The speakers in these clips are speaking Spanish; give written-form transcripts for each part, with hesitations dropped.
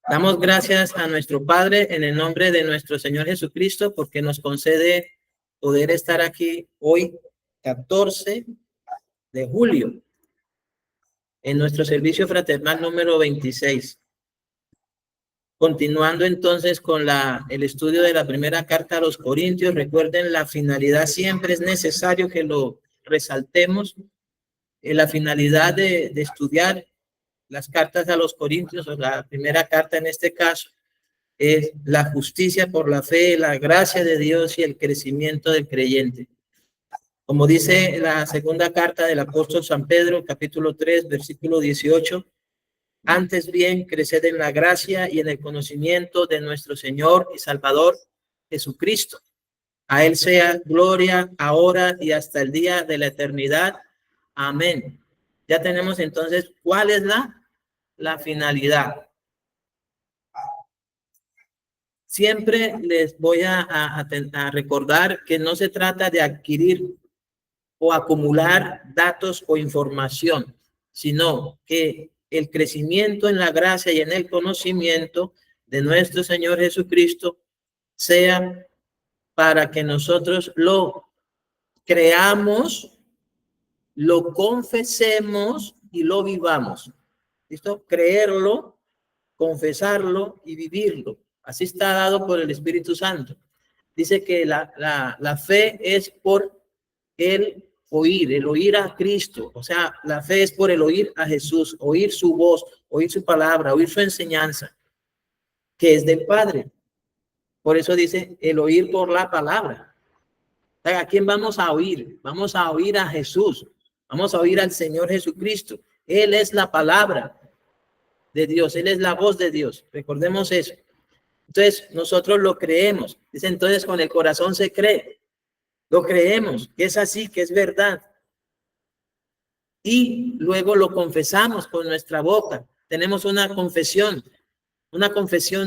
Damos gracias a nuestro Padre en el nombre de nuestro Señor Jesucristo porque nos concede poder estar aquí hoy, 14 de julio, en nuestro servicio fraternal número 26. Continuando entonces con el estudio de la primera carta a los Corintios, recuerden la finalidad, siempre es necesario que lo resaltemos, la finalidad de estudiar las cartas a los Corintios, o la primera carta en este caso, es la justicia por la fe, la gracia de Dios y el crecimiento del creyente. Como dice la segunda carta del apóstol San Pedro, capítulo 3, versículo 18, antes bien, creced en la gracia y en el conocimiento de nuestro Señor y Salvador Jesucristo. A Él sea gloria ahora y hasta el día de la eternidad. Amén. Ya tenemos entonces, ¿cuál es la finalidad? Siempre les voy a recordar que no se trata de adquirir o acumular datos o información, sino que el crecimiento en la gracia y en el conocimiento de nuestro Señor Jesucristo sea para que nosotros lo creamos, lo confesemos y lo vivamos. ¿Listo? Creerlo, confesarlo y vivirlo. Así está dado por el Espíritu Santo. Dice que la fe es por el oír a Cristo. O sea, la fe es por el oír a Jesús, oír su voz, oír su palabra, oír su enseñanza, que es del Padre. Por eso dice el oír por la palabra. ¿A quién vamos a oír? Vamos a oír a Jesús. Vamos a oír al Señor Jesucristo. Él es la palabra de Dios. Él es la voz de Dios. Recordemos eso. Entonces, nosotros lo creemos. Dice, entonces, con el corazón se cree. Lo creemos, que es así, que es verdad. Y luego lo confesamos con nuestra boca. Tenemos una confesión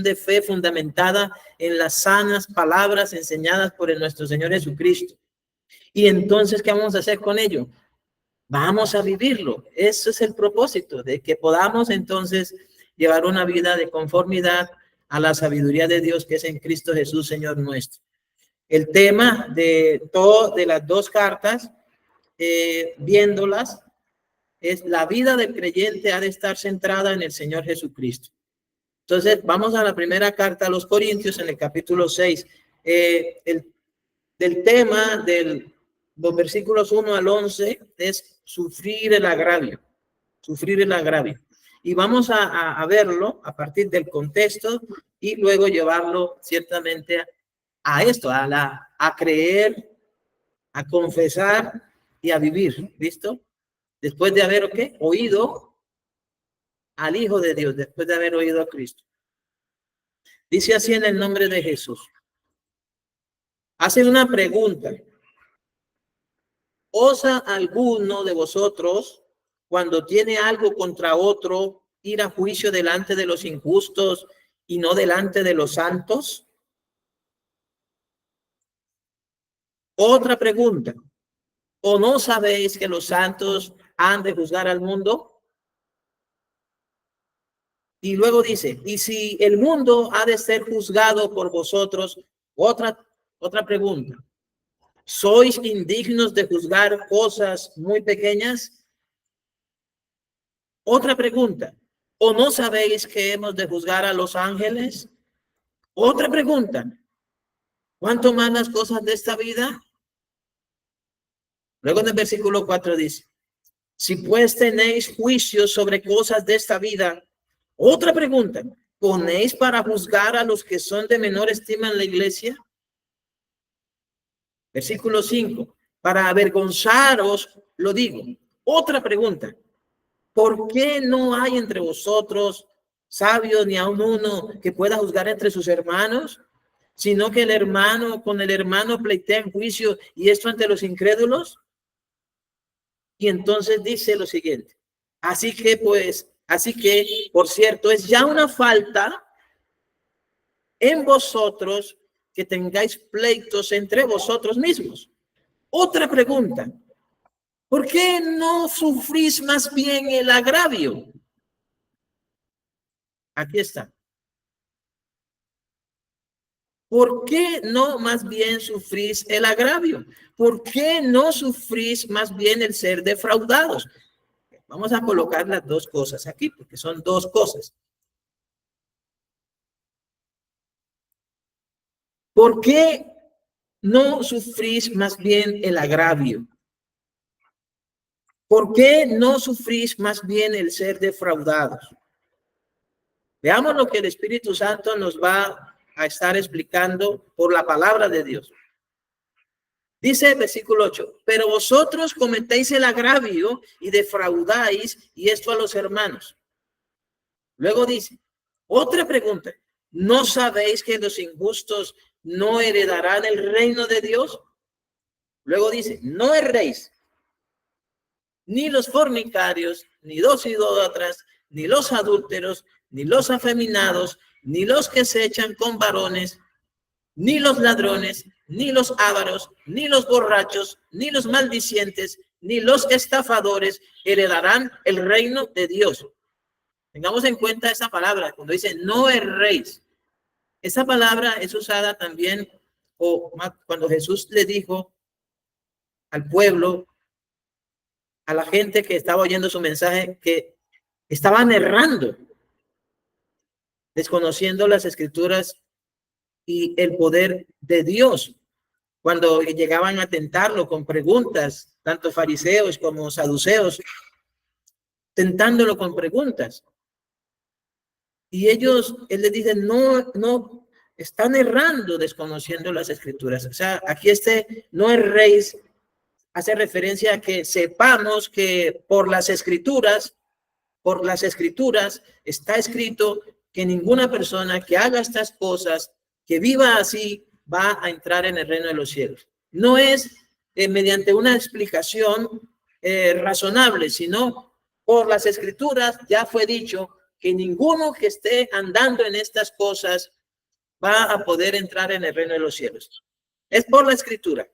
de fe fundamentada en las sanas palabras enseñadas por nuestro Señor Jesucristo. Y entonces, ¿qué vamos a hacer con ello? Vamos a vivirlo. Eso es el propósito, de que podamos entonces llevar una vida de conformidad a la sabiduría de Dios que es en Cristo Jesús, Señor nuestro. El tema de las dos cartas, viéndolas, es la vida del creyente ha de estar centrada en el Señor Jesucristo. Entonces, vamos a la primera carta a los Corintios en el capítulo 6. Del tema de los versículos 1 al 11 es sufrir el agravio. Sufrir el agravio. Y vamos a verlo a partir del contexto y luego llevarlo ciertamente a esto, a creer, a confesar y a vivir. ¿Listo? Después de haber oído al Hijo de Dios, después de haber oído a Cristo. Dice así en el nombre de Jesús. Hace una pregunta. ¿Osa alguno de vosotros, cuando tiene algo contra otro, ir a juicio delante de los injustos y no delante de los santos? Otra pregunta. ¿O no sabéis que los santos han de juzgar al mundo? Y luego dice, y si el mundo ha de ser juzgado por vosotros, otra pregunta. ¿Sois indignos de juzgar cosas muy pequeñas? Otra pregunta. ¿O no sabéis que hemos de juzgar a los ángeles? Otra pregunta. ¿Cuánto más las cosas de esta vida? Luego en el versículo 4 dice, si pues tenéis juicios sobre cosas de esta vida, otra pregunta, ¿ponéis para juzgar a los que son de menor estima en la iglesia? Versículo 5, para avergonzaros, lo digo. Otra pregunta, ¿por qué no hay entre vosotros sabios ni aun uno que pueda juzgar entre sus hermanos? Sino que el hermano con el hermano pleitea en juicio, y esto ante los incrédulos. Y entonces dice lo siguiente, así que, por cierto, es ya una falta en vosotros que tengáis pleitos entre vosotros mismos. Otra pregunta, ¿por qué no sufrís más bien el agravio? Aquí está. ¿Por qué no más bien sufrís el agravio? ¿Por qué no sufrís más bien el ser defraudados? Vamos a colocar las dos cosas aquí, porque son dos cosas. ¿Por qué no sufrís más bien el agravio? ¿Por qué no sufrís más bien el ser defraudados? Veamos lo que el Espíritu Santo nos va a estar explicando por la palabra de Dios. Dice el versículo 8, pero vosotros cometéis el agravio y defraudáis, y esto a los hermanos. Luego dice, otra pregunta, ¿no sabéis que los injustos no heredarán el reino de Dios? Luego dice, no erréis, ni los fornicarios, ni los idólatras, ni los adúlteros, ni los afeminados, ni los que se echan con varones, ni los ladrones, ni los ávaros, ni los borrachos, ni los maldicientes, ni los estafadores heredarán el reino de Dios. Tengamos en cuenta esa palabra, cuando dice no erréis. Esa palabra es usada también, o cuando Jesús le dijo al pueblo, a la gente que estaba oyendo su mensaje, que estaban errando, desconociendo las escrituras y el poder de Dios. Cuando llegaban a tentarlo con preguntas, tanto fariseos como saduceos, tentándolo con preguntas. Y él les dice, no, están errando desconociendo las escrituras. O sea, aquí no erréis, hace referencia a que sepamos que por las escrituras está escrito que ninguna persona que haga estas cosas, que viva así, va a entrar en el reino de los cielos. No es mediante una explicación razonable, sino por las escrituras ya fue dicho que ninguno que esté andando en estas cosas va a poder entrar en el reino de los cielos. Es por la escritura.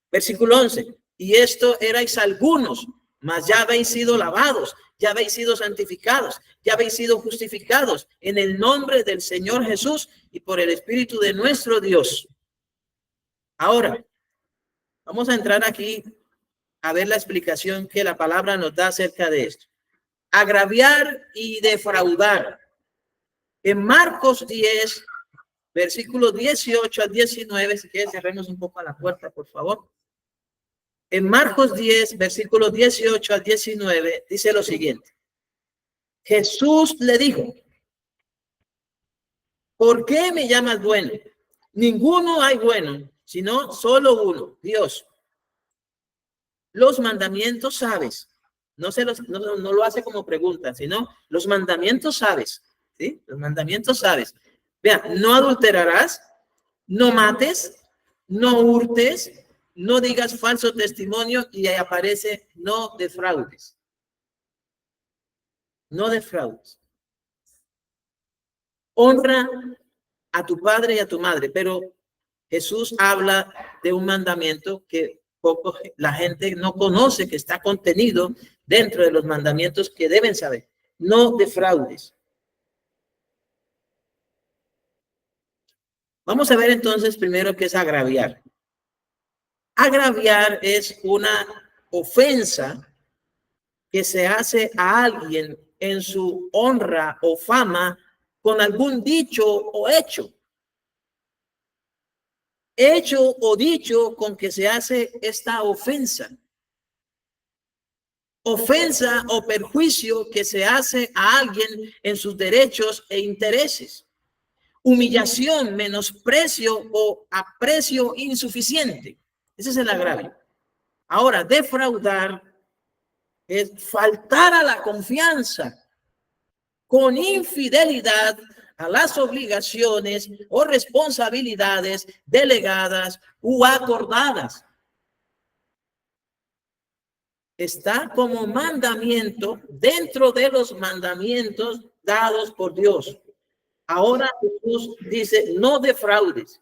Versículo 11. Y esto erais algunos, mas ya habéis sido lavados, ya habéis sido santificados, ya habéis sido justificados en el nombre del Señor Jesús y por el Espíritu de nuestro Dios. Ahora, vamos a entrar aquí a ver la explicación que la palabra nos da acerca de esto. Agraviar y defraudar. En Marcos 10, versículos 18 al 19, si quieres cerremos un poco a la puerta, por favor. En Marcos 10, versículos 18 al 19, dice lo siguiente. Jesús le dijo, ¿por qué me llamas bueno? Ninguno hay bueno, sino solo uno, Dios. Los mandamientos sabes. No lo hace como pregunta, sino los mandamientos sabes. ¿Sí? Los mandamientos sabes. Vean, no adulterarás, no mates, no hurtes, no digas falso testimonio, y ahí aparece no defraudes. No defraudes. Honra a tu padre y a tu madre, pero Jesús habla de un mandamiento que la gente no conoce, que está contenido dentro de los mandamientos que deben saber. No defraudes. Vamos a ver entonces primero qué es agraviar. Agraviar es una ofensa que se hace a alguien en su honra o fama con algún dicho o hecho. Hecho o dicho con que se hace esta ofensa. Ofensa o perjuicio que se hace a alguien en sus derechos e intereses. Humillación, menosprecio o aprecio insuficiente. Ese es el agravio. Ahora, defraudar es faltar a la confianza con infidelidad a las obligaciones o responsabilidades delegadas u acordadas. Está como mandamiento dentro de los mandamientos dados por Dios. Ahora Jesús dice, no defraudes.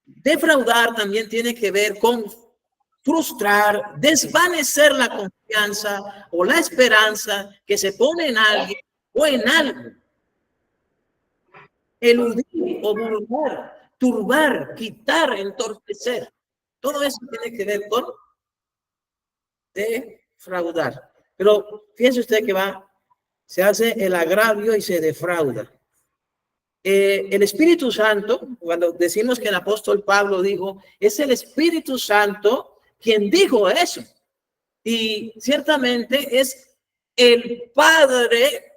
Defraudar también tiene que ver con frustrar, desvanecer la confianza o la esperanza que se pone en alguien o en algo. Eludir o burlar, turbar, quitar, entorpecer. Todo eso tiene que ver con defraudar. Pero fíjense usted que se hace el agravio y se defrauda. El Espíritu Santo, cuando decimos que el apóstol Pablo dijo, es el Espíritu Santo quien dijo eso. Y ciertamente es el Padre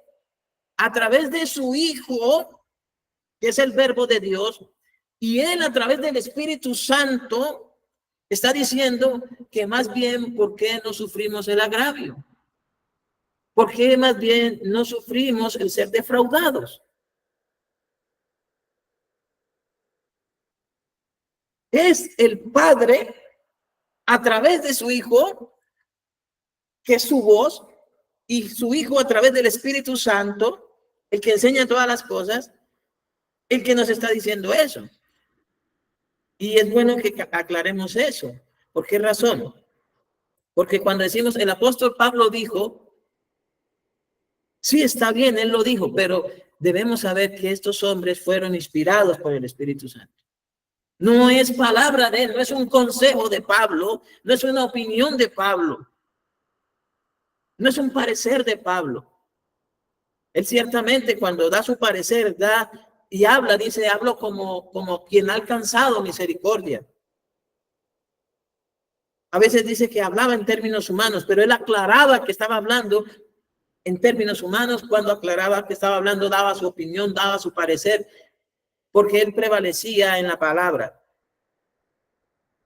a través de su Hijo, que es el verbo de Dios, y él a través del Espíritu Santo está diciendo que más bien, ¿por qué no sufrimos el agravio? ¿Por qué más bien no sufrimos el ser defraudados? Es el Padre a través de su Hijo, que es su voz, y su Hijo a través del Espíritu Santo, el que enseña todas las cosas, el que nos está diciendo eso. Y es bueno que aclaremos eso. ¿Por qué razón? Porque cuando decimos el apóstol Pablo dijo, sí, está bien, él lo dijo, pero debemos saber que estos hombres fueron inspirados por el Espíritu Santo. No es palabra de él, no es un consejo de Pablo, no es una opinión de Pablo, no es un parecer de Pablo. Él ciertamente cuando da su parecer, da y habla, dice, hablo como quien ha alcanzado misericordia. A veces dice que hablaba en términos humanos, pero él aclaraba que estaba hablando en términos humanos. Cuando aclaraba que estaba hablando, daba su opinión, daba su parecer, porque él prevalecía en la palabra.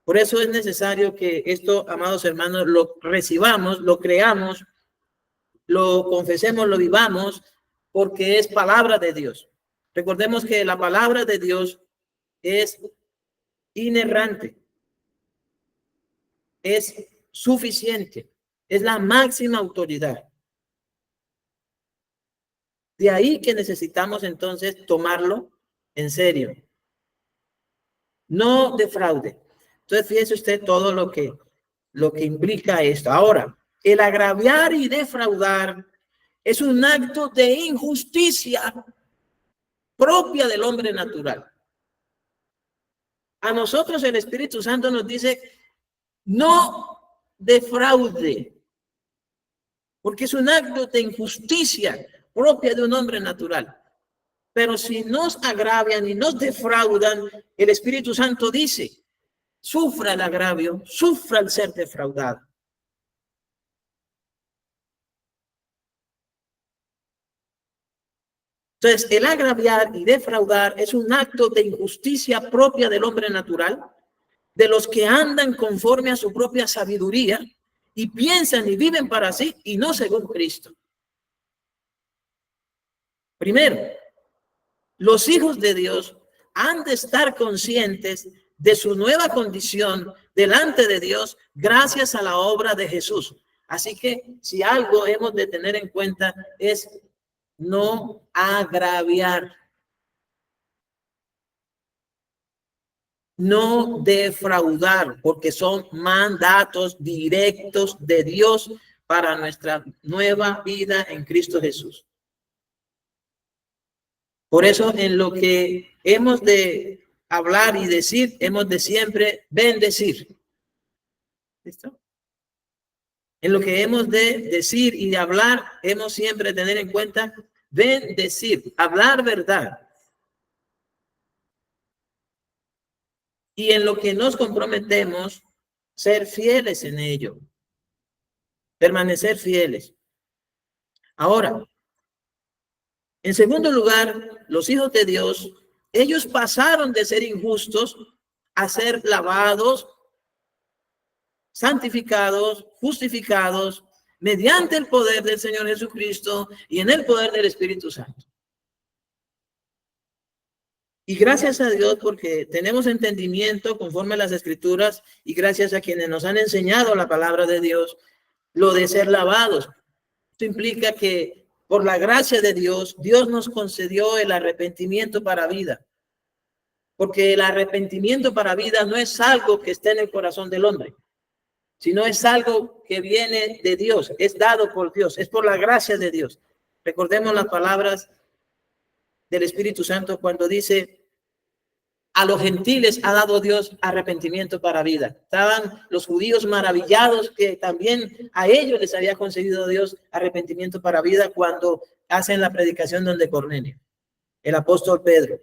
Por eso es necesario que esto, amados hermanos, lo recibamos, lo creamos, lo confesemos, lo vivamos, porque es palabra de Dios. Recordemos que la palabra de Dios es inerrante, es suficiente, es la máxima autoridad. De ahí que necesitamos entonces tomarlo en serio. No defraude. Entonces, fíjese usted todo lo que implica esto. Ahora, el agraviar y defraudar es un acto de injusticia propia del hombre natural. A nosotros el Espíritu Santo nos dice, no defraude, porque es un acto de injusticia propia de un hombre natural. Pero si nos agravian y nos defraudan, el Espíritu Santo dice, sufra el agravio, sufra el ser defraudado. Entonces, el agraviar y defraudar es un acto de injusticia propia del hombre natural, de los que andan conforme a su propia sabiduría y piensan y viven para sí y no según Cristo. Primero, los hijos de Dios han de estar conscientes de su nueva condición delante de Dios gracias a la obra de Jesús. Así que si algo hemos de tener en cuenta es no agraviar, no defraudar, porque son mandatos directos de Dios para nuestra nueva vida en Cristo Jesús. Por eso en lo que hemos de hablar y decir, hemos de siempre bendecir. ¿Listo? En lo que hemos de decir y de hablar, hemos siempre de tener en cuenta bendecir, hablar verdad. Y en lo que nos comprometemos, ser fieles en ello. Permanecer fieles. Ahora, en segundo lugar, los hijos de Dios, ellos pasaron de ser injustos a ser lavados, santificados, justificados, mediante el poder del Señor Jesucristo y en el poder del Espíritu Santo. Y gracias a Dios porque tenemos entendimiento conforme a las Escrituras y gracias a quienes nos han enseñado la palabra de Dios, lo de ser lavados. Esto implica que por la gracia de Dios, Dios nos concedió el arrepentimiento para vida. Porque el arrepentimiento para vida no es algo que esté en el corazón del hombre, sino es algo que viene de Dios, es dado por Dios, es por la gracia de Dios. Recordemos las palabras del Espíritu Santo cuando dice: a los gentiles ha dado Dios arrepentimiento para vida. Estaban los judíos maravillados que también a ellos les había concedido Dios arrepentimiento para vida cuando hacen la predicación donde Cornelio, el apóstol Pedro.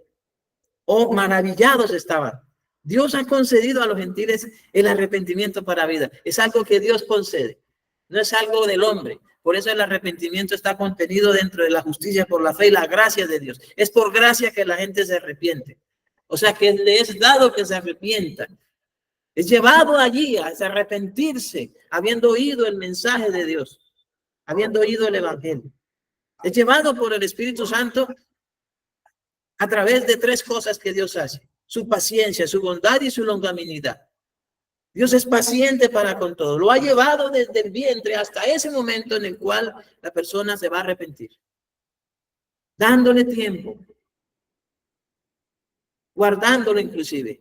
Oh, maravillados estaban. Dios ha concedido a los gentiles el arrepentimiento para vida. Es algo que Dios concede, no es algo del hombre. Por eso el arrepentimiento está contenido dentro de la justicia por la fe y la gracia de Dios. Es por gracia que la gente se arrepiente. O sea, que le es dado que se arrepientan. Es llevado allí a arrepentirse, habiendo oído el mensaje de Dios, habiendo oído el evangelio. Es llevado por el Espíritu Santo a través de tres cosas que Dios hace: su paciencia, su bondad y su longanimidad. Dios es paciente para con todo. Lo ha llevado desde el vientre hasta ese momento en el cual la persona se va a arrepentir, dándole tiempo, guardándolo inclusive,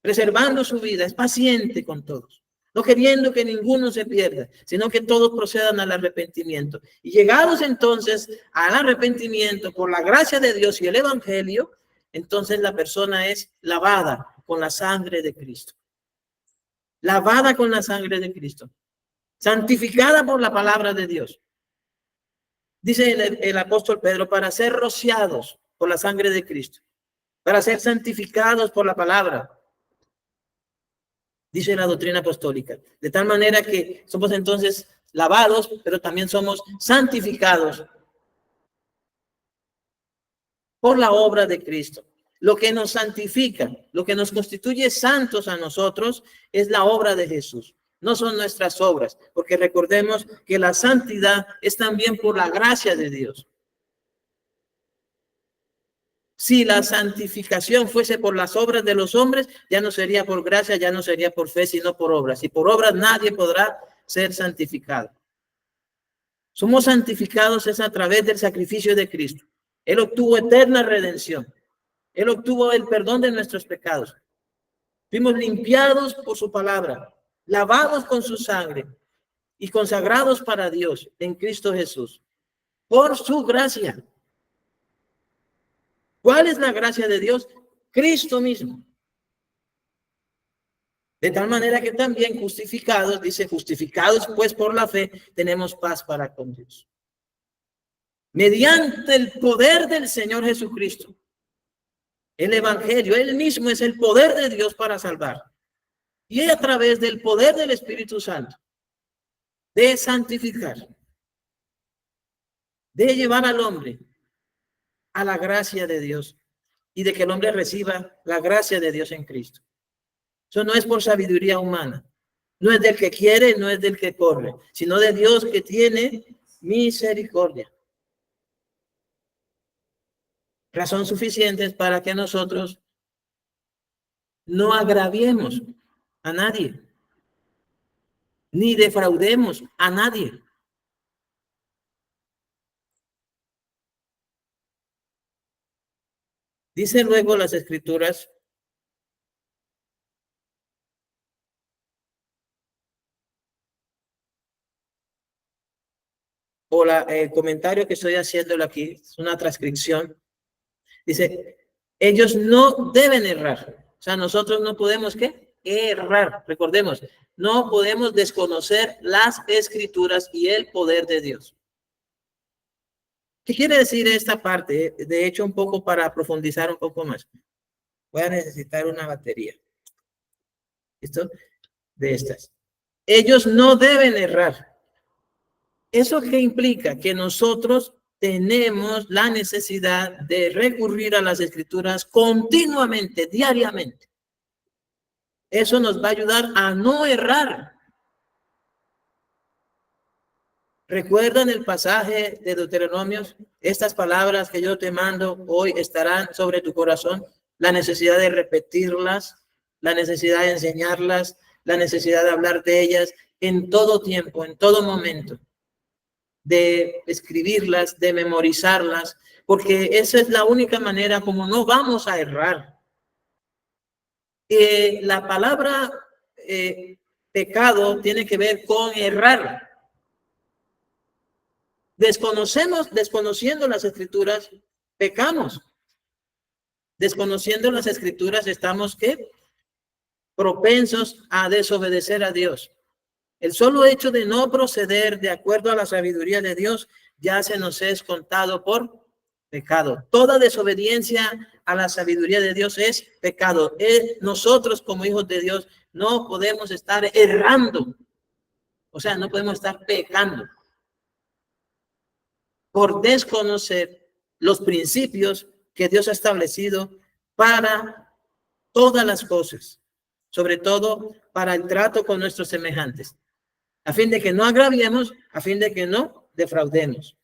preservando su vida. Es paciente con todos, no queriendo que ninguno se pierda, sino que todos procedan al arrepentimiento. Y llegados entonces al arrepentimiento por la gracia de Dios y el evangelio, entonces la persona es lavada con la sangre de Cristo. Lavada con la sangre de Cristo, santificada por la palabra de Dios. Dice el apóstol Pedro, para ser rociados por la sangre de Cristo, para ser santificados por la palabra, dice la doctrina apostólica. De tal manera que somos entonces lavados, pero también somos santificados por la obra de Cristo. Lo que nos santifica, lo que nos constituye santos a nosotros es la obra de Jesús. No son nuestras obras, porque recordemos que la santidad es también por la gracia de Dios. Si la santificación fuese por las obras de los hombres, ya no sería por gracia, ya no sería por fe, sino por obras. Y por obras nadie podrá ser santificado. Somos santificados es a través del sacrificio de Cristo. Él obtuvo eterna redención. Él obtuvo el perdón de nuestros pecados. Fuimos limpiados por su palabra, lavados con su sangre y consagrados para Dios en Cristo Jesús. Por su gracia. ¿Cuál es la gracia de Dios? Cristo mismo. De tal manera que también justificados, dice, justificados pues por la fe, tenemos paz para con Dios. Mediante el poder del Señor Jesucristo. El evangelio, él mismo es el poder de Dios para salvar. Y a través del poder del Espíritu Santo, de santificar, de llevar al hombre a la gracia de Dios y de que el hombre reciba la gracia de Dios en Cristo. Eso no es por sabiduría humana, no es del que quiere, no es del que corre, sino de Dios que tiene misericordia. Razón suficiente para que nosotros no agraviemos a nadie, ni defraudemos a nadie. Dice luego las Escrituras, o el comentario que estoy haciéndolo aquí, es una transcripción, dice, ellos no deben errar. O sea, nosotros no podemos, ¿qué? Errar. Recordemos, no podemos desconocer las Escrituras y el poder de Dios. ¿Qué quiere decir esta parte? De hecho, un poco para profundizar un poco más. Voy a necesitar una batería. ¿Listo? De estas. Ellos no deben errar. ¿Eso qué implica? Que nosotros tenemos la necesidad de recurrir a las Escrituras continuamente, diariamente. Eso nos va a ayudar a no errar. ¿Recuerdan el pasaje de Deuteronomios? Estas palabras que yo te mando hoy estarán sobre tu corazón. La necesidad de repetirlas, la necesidad de enseñarlas, la necesidad de hablar de ellas en todo tiempo, en todo momento. De escribirlas, de memorizarlas, porque esa es la única manera como no vamos a errar. La palabra pecado tiene que ver con errar. Desconociendo las escrituras, pecamos. Desconociendo las escrituras, estamos ¿qué? Propensos a desobedecer a Dios. El solo hecho de no proceder de acuerdo a la sabiduría de Dios ya se nos es contado por pecado. Toda desobediencia a la sabiduría de Dios es pecado. Nosotros como hijos de Dios no podemos estar errando. O sea, no podemos estar pecando por desconocer los principios que Dios ha establecido para todas las cosas, sobre todo para el trato con nuestros semejantes, a fin de que no agraviemos, a fin de que no defraudemos.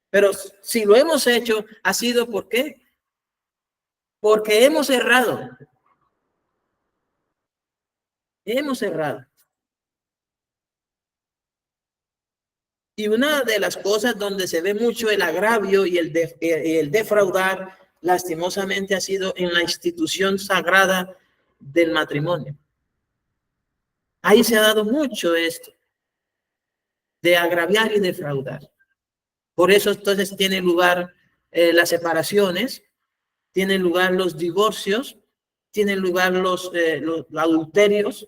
Pero si lo hemos hecho, ha sido ¿por qué? Porque hemos errado. Hemos errado. Y una de las cosas donde se ve mucho el agravio y el defraudar, lastimosamente, ha sido en la institución sagrada del matrimonio. Ahí se ha dado mucho esto, de agraviar y defraudar. Por eso entonces tiene lugar las separaciones, tienen lugar los divorcios, tienen lugar los adulterios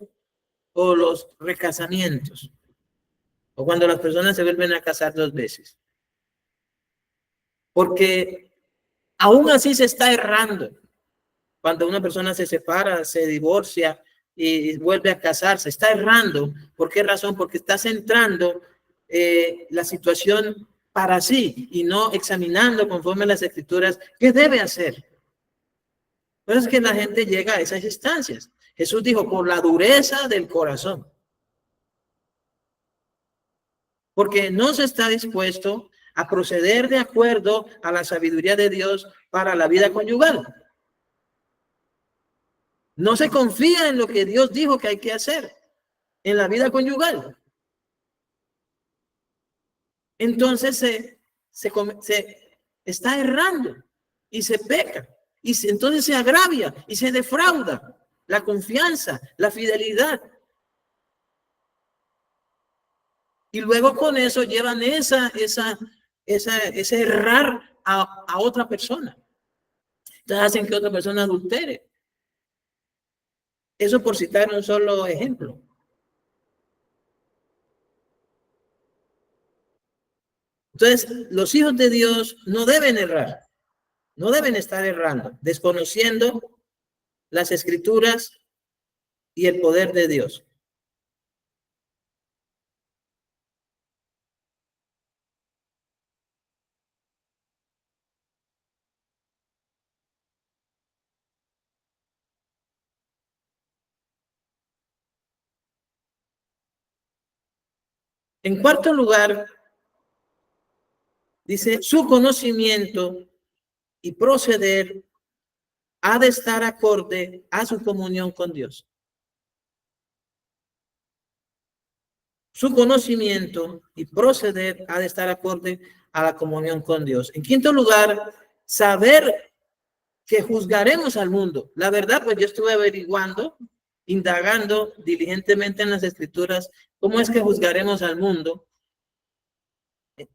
o los recasamientos, o cuando las personas se vuelven a casar 2 veces. Porque aún así se está errando. Cuando una persona se separa, se divorcia y vuelve a casarse, está errando. ¿Por qué razón? Porque está centrando la situación para sí y no examinando conforme a las escrituras qué debe hacer. Por eso es que la gente llega a esas instancias. Jesús dijo, por la dureza del corazón. Porque no se está dispuesto a proceder de acuerdo a la sabiduría de Dios para la vida conyugal. No se confía en lo que Dios dijo que hay que hacer en la vida conyugal. Entonces se está errando y se peca. Entonces se agravia y se defrauda la confianza, la fidelidad. Y luego con eso llevan ese errar a otra persona. Entonces hacen que otra persona adultere. Eso por citar un solo ejemplo. Entonces, los hijos de Dios no deben errar, no deben estar errando, desconociendo las escrituras y el poder de Dios. En cuarto lugar, dice, su conocimiento y proceder ha de estar acorde a su comunión con Dios. Su conocimiento y proceder ha de estar acorde a la comunión con Dios. En quinto lugar, saber que juzgaremos al mundo. La verdad, pues yo estuve averiguando, indagando diligentemente en las escrituras, cómo es que juzgaremos al mundo.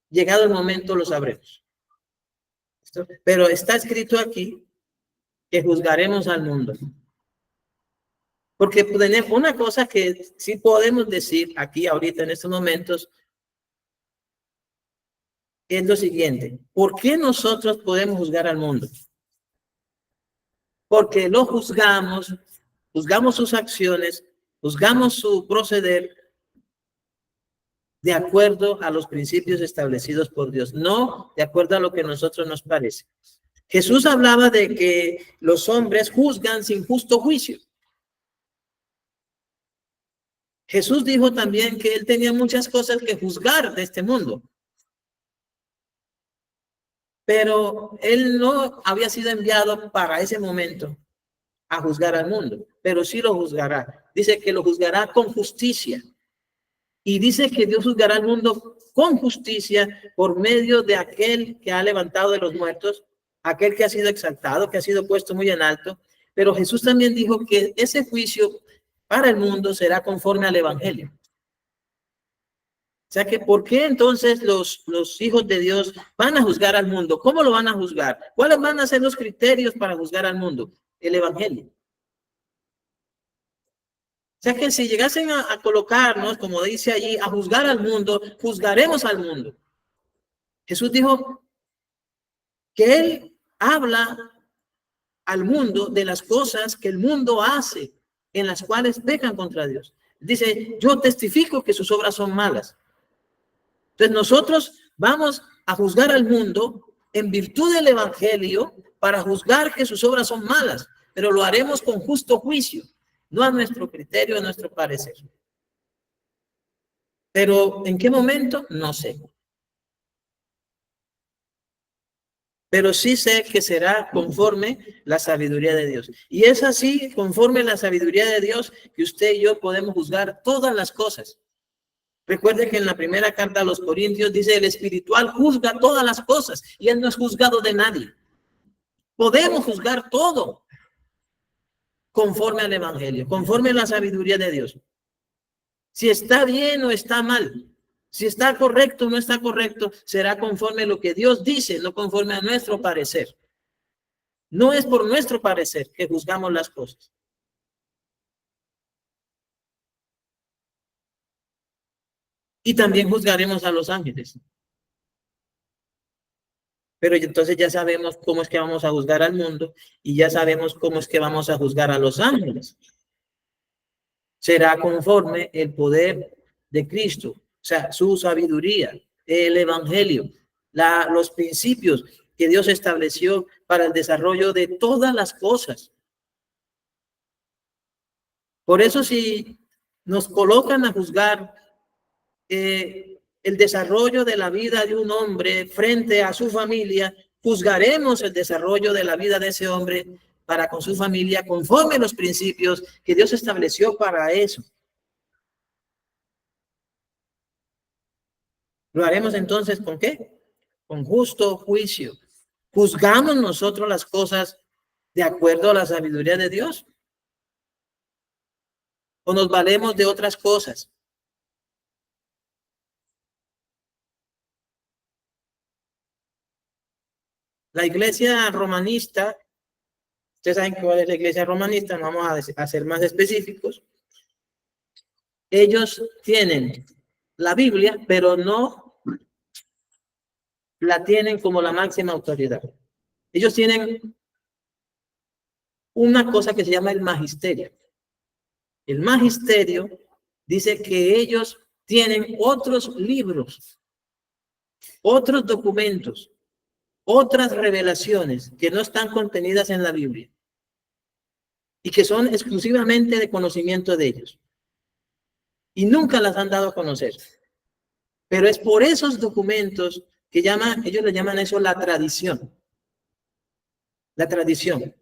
Llegado el momento lo sabremos. Pero está escrito aquí que juzgaremos al mundo. Porque una cosa que sí podemos decir aquí ahorita en estos momentos es lo siguiente. ¿Por qué nosotros podemos juzgar al mundo? Porque lo juzgamos sus acciones, juzgamos su proceder de acuerdo a los principios establecidos por Dios, no de acuerdo a lo que a nosotros nos parece. Jesús hablaba de que los hombres juzgan sin justo juicio. Jesús dijo también que él tenía muchas cosas que juzgar de este mundo. Pero él no había sido enviado para ese momento a juzgar al mundo, pero sí lo juzgará. Dice que lo juzgará con justicia. Y dice que Dios juzgará al mundo con justicia por medio de aquel que ha levantado de los muertos, aquel que ha sido exaltado, que ha sido puesto muy en alto. Pero Jesús también dijo que ese juicio para el mundo será conforme al evangelio. sea que, ¿por qué entonces los hijos de Dios van a juzgar al mundo? ¿Cómo lo van a juzgar? ¿Cuáles van a ser los criterios para juzgar al mundo? El evangelio. O sea que si llegasen a colocarnos, como dice allí, a juzgar al mundo, juzgaremos al mundo. Jesús dijo que Él habla al mundo de las cosas que el mundo hace, en las cuales pecan contra Dios. Dice, yo testifico que sus obras son malas. Entonces nosotros vamos a juzgar al mundo en virtud del evangelio para juzgar que sus obras son malas, pero lo haremos con justo juicio, no a nuestro criterio, a nuestro parecer. Pero ¿en qué momento? No sé. Pero sí sé que será conforme la sabiduría de Dios. Y es así, conforme la sabiduría de Dios, que usted y yo podemos juzgar todas las cosas. Recuerde que en la primera carta a los Corintios dice, el espiritual juzga todas las cosas y él no es juzgado de nadie. Podemos juzgar todo conforme al evangelio, conforme a la sabiduría de Dios. Si está bien o está mal, si está correcto o no está correcto, será conforme a lo que Dios dice, no conforme a nuestro parecer. No es por nuestro parecer que juzgamos las cosas. Y también juzgaremos a los ángeles. Pero entonces ya sabemos cómo es que vamos a juzgar al mundo y ya sabemos cómo es que vamos a juzgar a los ángeles. Será conforme el poder de Cristo, o sea, su sabiduría, el evangelio, los principios que Dios estableció para el desarrollo de todas las cosas. Por eso si nos colocan a juzgar el desarrollo de la vida de un hombre frente a su familia, juzgaremos el desarrollo de la vida de ese hombre para con su familia conforme a los principios que Dios estableció para eso. ¿Lo haremos entonces con qué? Con justo juicio. ¿Juzgamos nosotros las cosas de acuerdo a la sabiduría de Dios? ¿O nos valemos de otras cosas? La iglesia romanista, ustedes saben cuál es la iglesia romanista, no vamos a ser más específicos. Ellos tienen la Biblia, pero no la tienen como la máxima autoridad. Ellos tienen una cosa que se llama el magisterio. El magisterio dice que ellos tienen otros libros, otros documentos, otras revelaciones que no están contenidas en la Biblia y que son exclusivamente de conocimiento de ellos. Y nunca las han dado a conocer. Pero es por esos documentos que ellos le llaman eso la tradición. La tradición.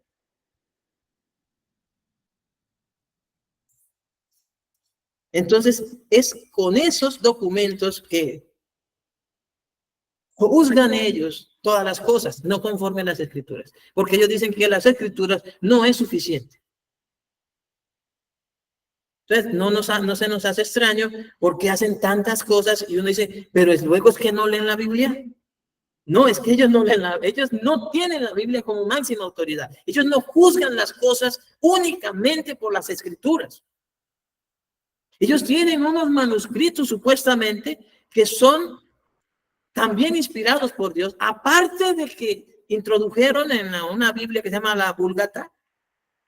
Entonces, es con esos documentos que juzgan ellos todas las cosas, no conforme a las escrituras. Porque ellos dicen que las escrituras no es suficiente. Entonces, no se nos hace extraño porque hacen tantas cosas y uno dice, pero luego es que no leen la Biblia. No, es que ellos no leen ellos no tienen la Biblia como máxima autoridad. Ellos no juzgan las cosas únicamente por las escrituras. Ellos tienen unos manuscritos supuestamente que son también inspirados por Dios, aparte de que introdujeron en una Biblia que se llama la Vulgata,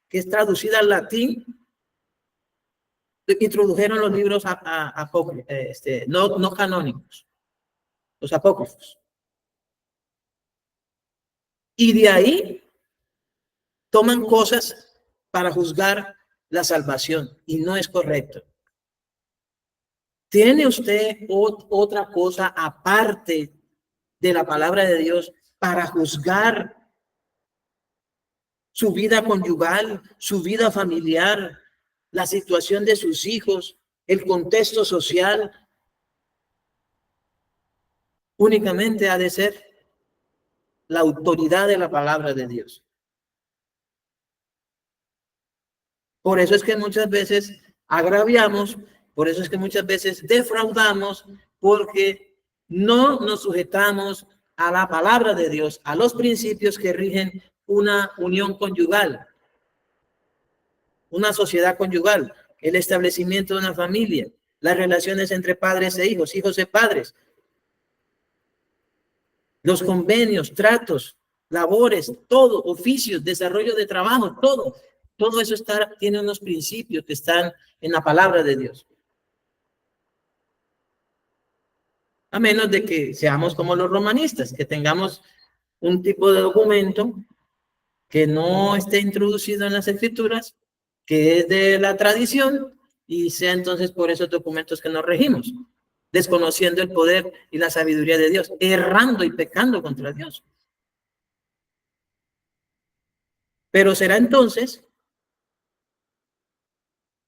que es traducida al latín, introdujeron los libros no canónicos, los apócrifos. Y de ahí toman cosas para juzgar la salvación y no es correcto. ¿Tiene usted otra cosa aparte de la palabra de Dios para juzgar su vida conyugal, su vida familiar, la situación de sus hijos, el contexto social? Únicamente ha de ser la autoridad de la palabra de Dios. Por eso es que muchas veces agraviamos, por eso es que muchas veces defraudamos, porque no nos sujetamos a la palabra de Dios, a los principios que rigen una unión conyugal, una sociedad conyugal, el establecimiento de una familia, las relaciones entre padres e hijos, hijos y padres, los convenios, tratos, labores, todo, oficios, desarrollo de trabajo, todo eso tiene unos principios que están en la palabra de Dios. A menos de que seamos como los romanistas, que tengamos un tipo de documento que no esté introducido en las escrituras, que es de la tradición, y sea entonces por esos documentos que nos regimos, desconociendo el poder y la sabiduría de Dios, errando y pecando contra Dios. Pero será entonces,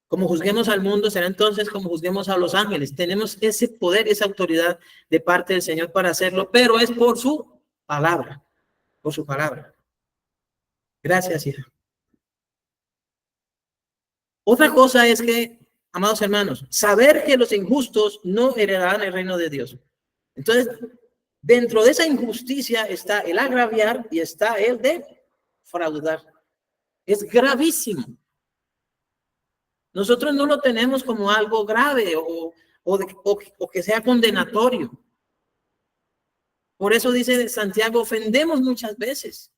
como juzguemos al mundo, será entonces como juzguemos a los ángeles. Tenemos ese poder, esa autoridad de parte del Señor para hacerlo, pero es por su palabra, por su palabra. Gracias, hija. Otra cosa es que, amados hermanos, saber que los injustos no heredarán el reino de Dios. Entonces, dentro de esa injusticia está el agraviar y está el defraudar. Es gravísimo. Nosotros no lo tenemos como algo grave o que sea condenatorio. Por eso dice Santiago, ofendemos muchas veces,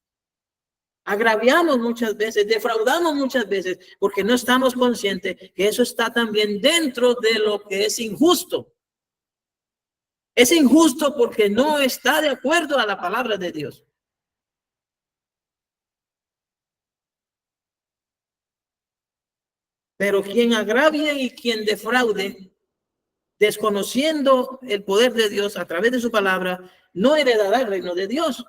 agraviamos muchas veces, defraudamos muchas veces, porque no estamos conscientes que eso está también dentro de lo que es injusto. Es injusto porque no está de acuerdo a la palabra de Dios. Pero quien agravie y quien defraude, desconociendo el poder de Dios a través de su palabra, no heredará el reino de Dios.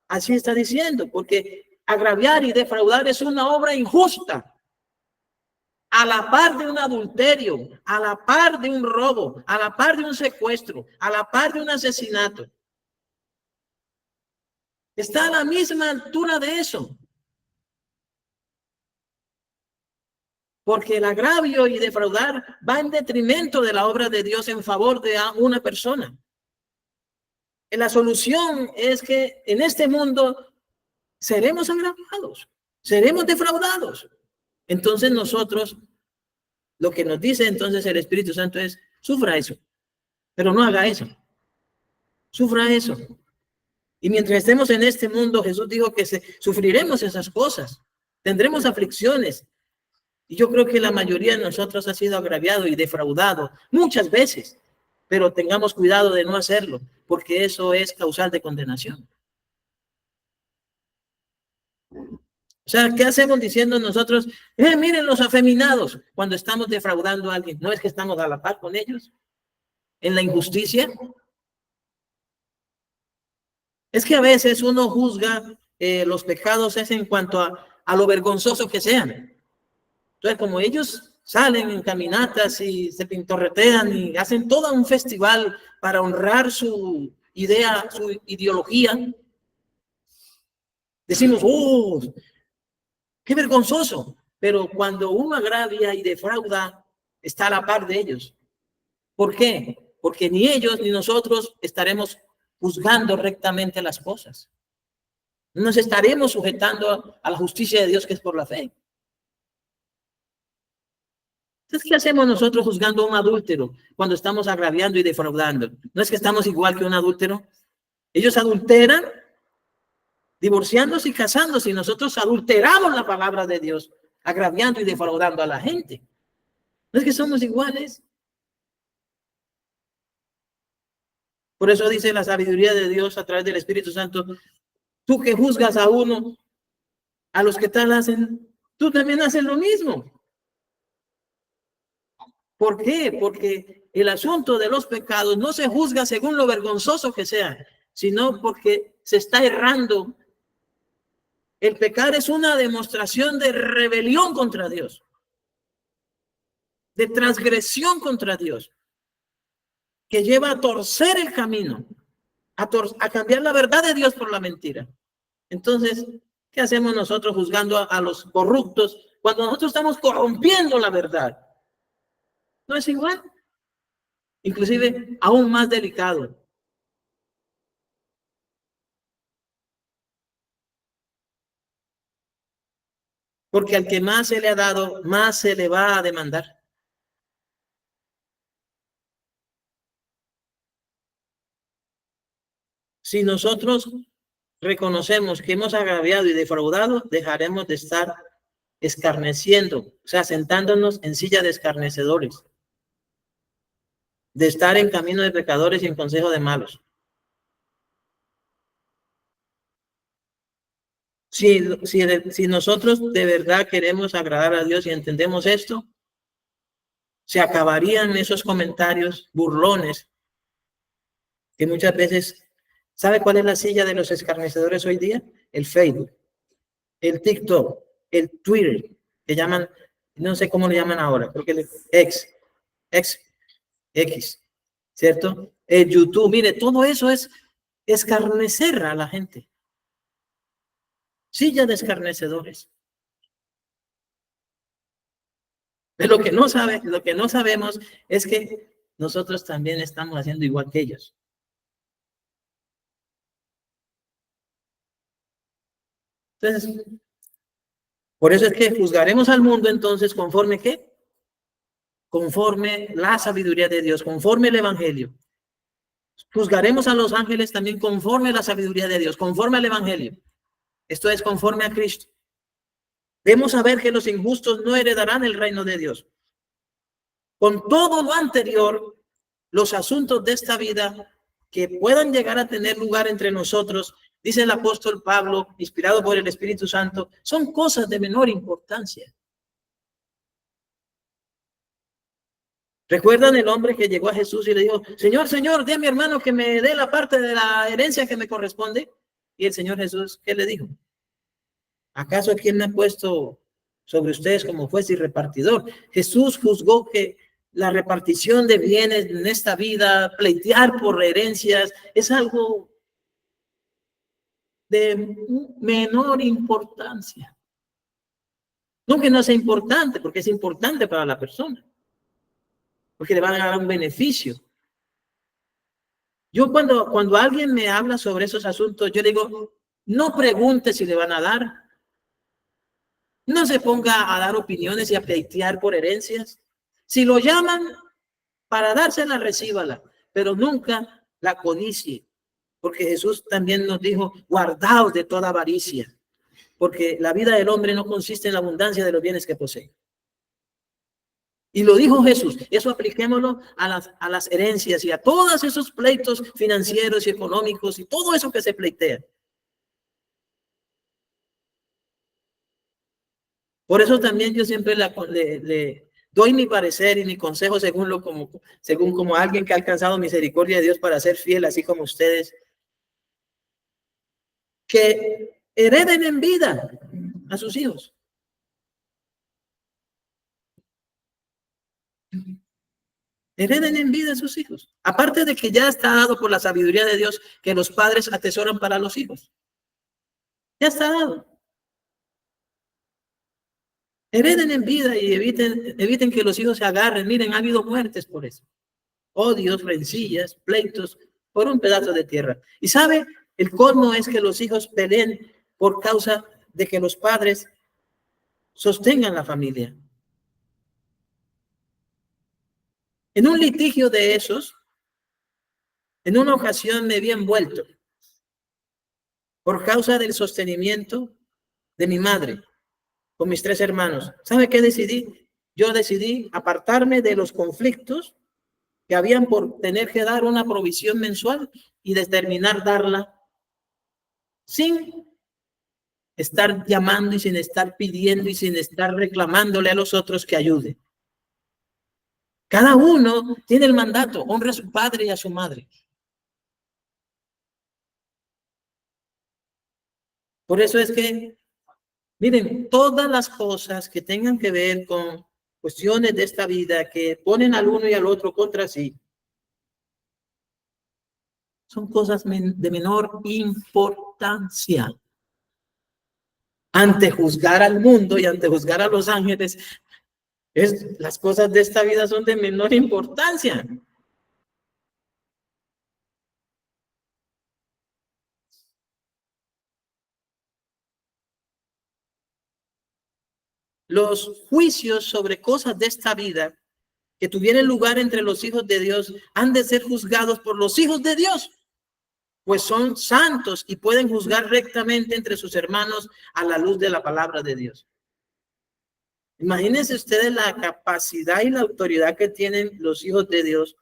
Así está diciendo, porque agraviar y defraudar es una obra injusta. A la par de un adulterio, a la par de un robo, a la par de un secuestro, a la par de un asesinato. Está a la misma altura de eso. Porque el agravio y defraudar va en detrimento de la obra de Dios en favor de una persona. La solución es que en este mundo seremos agraviados, seremos defraudados. Entonces nosotros, lo que nos dice entonces el Espíritu Santo es, sufra eso, pero no haga eso. Sufra eso. Y mientras estemos en este mundo, Jesús dijo que sufriremos esas cosas, tendremos aflicciones. Y yo creo que la mayoría de nosotros ha sido agraviado y defraudado muchas veces, pero tengamos cuidado de no hacerlo, porque eso es causal de condenación. O sea, ¿qué hacemos diciendo nosotros? Miren los afeminados cuando estamos defraudando a alguien. ¿No es que estamos a la par con ellos en la injusticia? Es que a veces uno juzga los pecados es en cuanto a lo vergonzoso que sean. Entonces, como ellos salen en caminatas y se pintorretean y hacen todo un festival para honrar su idea, su ideología, decimos, ¡oh, qué vergonzoso! Pero cuando uno agravia y defrauda, está a la par de ellos. ¿Por qué? Porque ni ellos ni nosotros estaremos juzgando rectamente las cosas. No nos estaremos sujetando a la justicia de Dios que es por la fe. Entonces, ¿qué hacemos nosotros juzgando a un adúltero cuando estamos agraviando y defraudando? ¿No es que estamos igual que un adúltero? Ellos adulteran, divorciándose y casándose, y nosotros adulteramos la palabra de Dios, agraviando y defraudando a la gente. ¿No es que somos iguales? Por eso dice la sabiduría de Dios a través del Espíritu Santo, tú que juzgas a uno, a los que tal hacen, tú también haces lo mismo. ¿Por qué? Porque el asunto de los pecados no se juzga según lo vergonzoso que sea, sino porque se está errando. El pecar es una demostración de rebelión contra Dios, de transgresión contra Dios, que lleva a torcer el camino, a cambiar la verdad de Dios por la mentira. Entonces, ¿qué hacemos nosotros juzgando a los corruptos cuando nosotros estamos corrompiendo la verdad? ¿No es igual? inclusive aún más delicado. Porque al que más se le ha dado, más se le va a demandar. Si nosotros reconocemos que hemos agraviado y defraudado, dejaremos de estar escarneciendo, o sea, sentándonos en silla de escarnecedores, de estar en camino de pecadores y en consejo de malos. Si nosotros de verdad queremos agradar a Dios y entendemos esto, se acabarían esos comentarios burlones que muchas veces, ¿sabe cuál es la silla de los escarnecedores hoy día? El Facebook, el TikTok, el Twitter, que llaman, no sé cómo le llaman ahora, creo que X, ¿cierto? El YouTube, mire, todo eso es escarnecer a la gente. Silla de escarnecedores. Pero lo que no sabemos es que nosotros también estamos haciendo igual que ellos. Entonces, por eso es que juzgaremos al mundo entonces conforme ¿qué? Conforme la sabiduría de Dios, conforme el evangelio. Juzgaremos a los ángeles también conforme la sabiduría de Dios, conforme al evangelio. Esto es conforme a Cristo. Debemos saber que los injustos no heredarán el reino de Dios. Con todo lo anterior, los asuntos de esta vida que puedan llegar a tener lugar entre nosotros, dice el apóstol Pablo, inspirado por el Espíritu Santo, son cosas de menor importancia. ¿Recuerdan el hombre que llegó a Jesús y le dijo, Señor, Señor, dé a mi hermano que me dé la parte de la herencia que me corresponde? Y el Señor Jesús, ¿qué le dijo? ¿Acaso quién me ha puesto sobre ustedes como juez y repartidor? Jesús juzgó que la repartición de bienes en esta vida, pleitear por herencias, es algo de menor importancia. No que no sea importante, porque es importante para la persona, porque le van a dar un beneficio. Yo cuando alguien me habla sobre esos asuntos, yo digo, no pregunte si le van a dar, no se ponga a dar opiniones y a pleitear por herencias. Si lo llaman para dársela, recíbala, pero nunca la codicie, porque Jesús también nos dijo, guardaos de toda avaricia, porque la vida del hombre no consiste en la abundancia de los bienes que posee. Y lo dijo Jesús, eso apliquémoslo a las herencias y a todos esos pleitos financieros y económicos y todo eso que se pleitea. Por eso también yo siempre le doy mi parecer y mi consejo según como alguien que ha alcanzado misericordia de Dios para ser fiel, así como ustedes, que hereden en vida a sus hijos. Hereden en vida a sus hijos. Aparte de que ya está dado por la sabiduría de Dios que los padres atesoran para los hijos. Ya está dado. Hereden en vida y eviten que los hijos se agarren. Miren, ha habido muertes por eso. Odios, rencillas, pleitos por un pedazo de tierra. Y sabe, el colmo es que los hijos peleen por causa de que los padres sostengan la familia. En un litigio de esos, en una ocasión me vi envuelto por causa del sostenimiento de mi madre con mis 3 hermanos. ¿Sabe qué decidí? Yo decidí apartarme de los conflictos que habían por tener que dar una provisión mensual y determinar darla sin estar llamando y sin estar pidiendo y sin estar reclamándole a los otros que ayude. Cada uno tiene el mandato, honre a su padre y a su madre. Por eso es que, miren, todas las cosas que tengan que ver con cuestiones de esta vida que ponen al uno y al otro contra sí, son cosas de menor importancia. Ante juzgar al mundo y ante juzgar a los ángeles, las cosas de esta vida son de menor importancia. los juicios sobre cosas de esta vida que tuvieran lugar entre los hijos de Dios han de ser juzgados por los hijos de Dios, pues son santos y pueden juzgar rectamente entre sus hermanos a la luz de la palabra de Dios. Imagínense ustedes la capacidad y la autoridad que tienen los hijos de Dios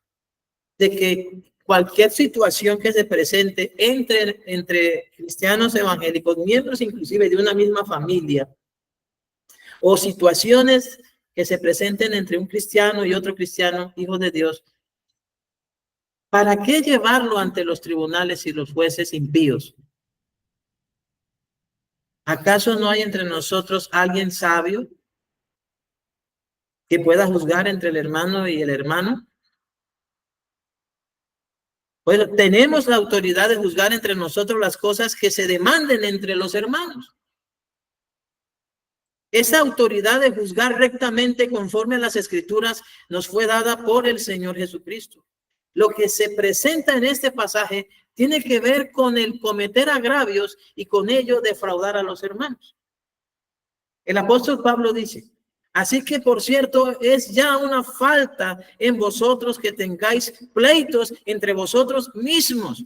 de que cualquier situación que se presente entre cristianos evangélicos, miembros inclusive de una misma familia, o situaciones que se presenten entre un cristiano y otro cristiano, hijo de Dios, ¿para qué llevarlo ante los tribunales y los jueces impíos? ¿Acaso no hay entre nosotros alguien sabio que pueda juzgar entre el hermano y el hermano? Pues tenemos la autoridad de juzgar entre nosotros las cosas que se demanden entre los hermanos. Esa autoridad de juzgar rectamente conforme a las escrituras nos fue dada por el Señor Jesucristo. Lo que se presenta en este pasaje tiene que ver con el cometer agravios y con ello defraudar a los hermanos. El apóstol Pablo dice: así que, por cierto, es ya una falta en vosotros que tengáis pleitos entre vosotros mismos.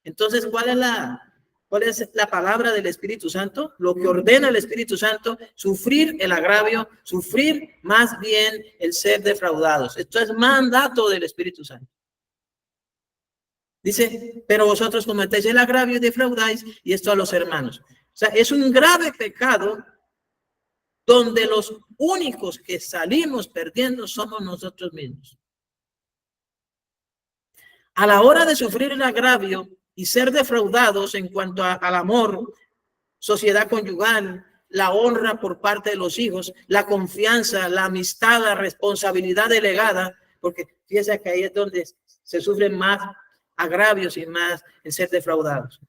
Entonces, ¿cuál es la palabra del Espíritu Santo? Lo que ordena el Espíritu Santo: sufrir el agravio, sufrir más bien el ser defraudados. Esto es mandato del Espíritu Santo. Dice: pero vosotros cometéis el agravio y defraudáis, y esto a los hermanos. O sea, es un grave pecado donde los únicos que salimos perdiendo somos nosotros mismos. A la hora de sufrir el agravio y ser defraudados en cuanto al amor, sociedad conyugal, la honra por parte de los hijos, la confianza, la amistad, la responsabilidad delegada, porque fíjense que ahí es donde se sufren más agravios y más el ser defraudados.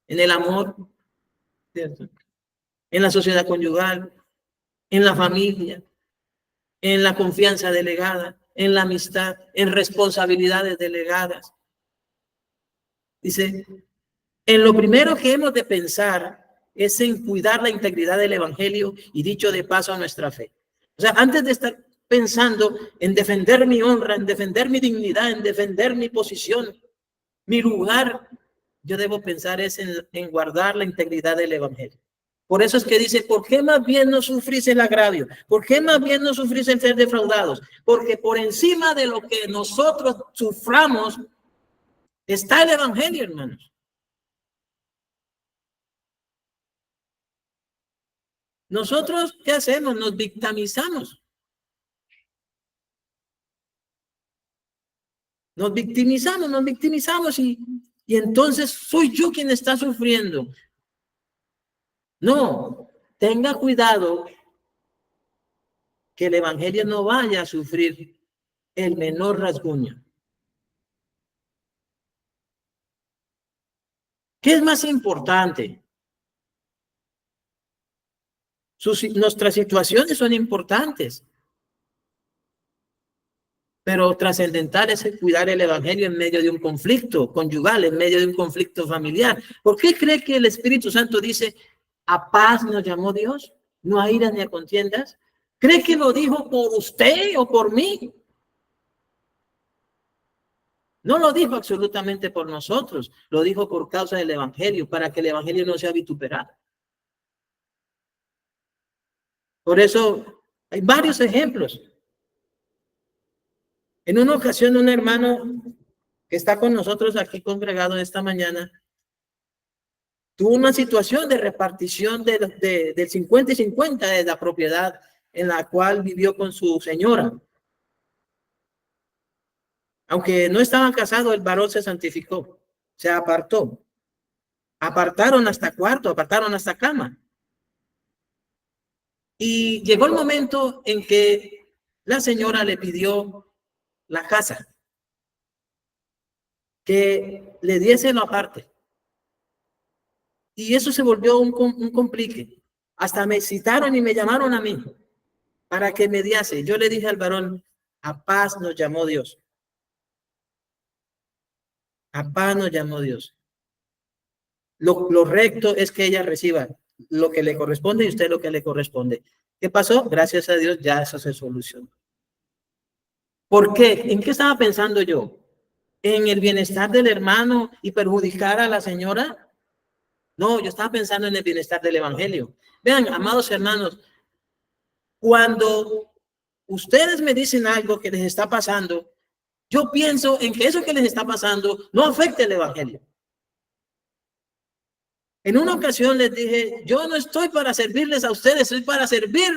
En el amor, ¿cierto? En la sociedad conyugal, en la familia, en la confianza delegada, en la amistad, en responsabilidades delegadas. Dice: en lo primero que hemos de pensar es en cuidar la integridad del evangelio y, dicho de paso, a nuestra fe. O sea, antes de estar pensando en defender mi honra, en defender mi dignidad, en defender mi posición, mi lugar, yo debo pensar es en guardar la integridad del evangelio. Por eso es que dice: ¿por qué más bien no sufrís el agravio? ¿Por qué más bien no sufrís el ser defraudados? Porque por encima de lo que nosotros suframos está el evangelio, hermanos. Nosotros, ¿qué hacemos? Nos victimizamos. Nos victimizamos y entonces soy yo quien está sufriendo. No, tenga cuidado que el evangelio no vaya a sufrir el menor rasguño. ¿Qué es más importante? Nuestras situaciones son importantes, pero trascendental es cuidar el evangelio en medio de un conflicto conyugal, en medio de un conflicto familiar. ¿Por qué cree que el Espíritu Santo dice: a paz nos llamó Dios, no a iras ni a contiendas? ¿Cree que lo dijo por usted o por mí? No lo dijo absolutamente por nosotros, lo dijo por causa del evangelio, para que el evangelio no sea vituperado. Por eso hay varios ejemplos. En una ocasión, un hermano que está con nosotros aquí congregado esta mañana tuvo una situación de repartición del 50 y 50 de la propiedad en la cual vivió con su señora. Aunque no estaban casados, el varón se santificó, se apartó. Apartaron hasta cuarto, apartaron hasta cama. Y llegó el momento en que la señora le pidió la casa, que le diese lo aparte. Y eso se volvió un complique. Hasta me citaron y me llamaron a mí para que mediase. Yo le dije al varón: a paz nos llamó Dios. A paz nos llamó Dios. Lo recto es que ella reciba lo que le corresponde y usted lo que le corresponde. ¿Qué pasó? Gracias a Dios ya eso se solucionó. ¿Por qué? ¿En qué estaba pensando yo? ¿En el bienestar del hermano y perjudicar a la señora? No, yo estaba pensando en el bienestar del evangelio. Vean, amados hermanos, cuando ustedes me dicen algo que les está pasando, yo pienso en que eso que les está pasando no afecta el evangelio. En una ocasión les dije, yo no estoy para servirles a ustedes, estoy para servir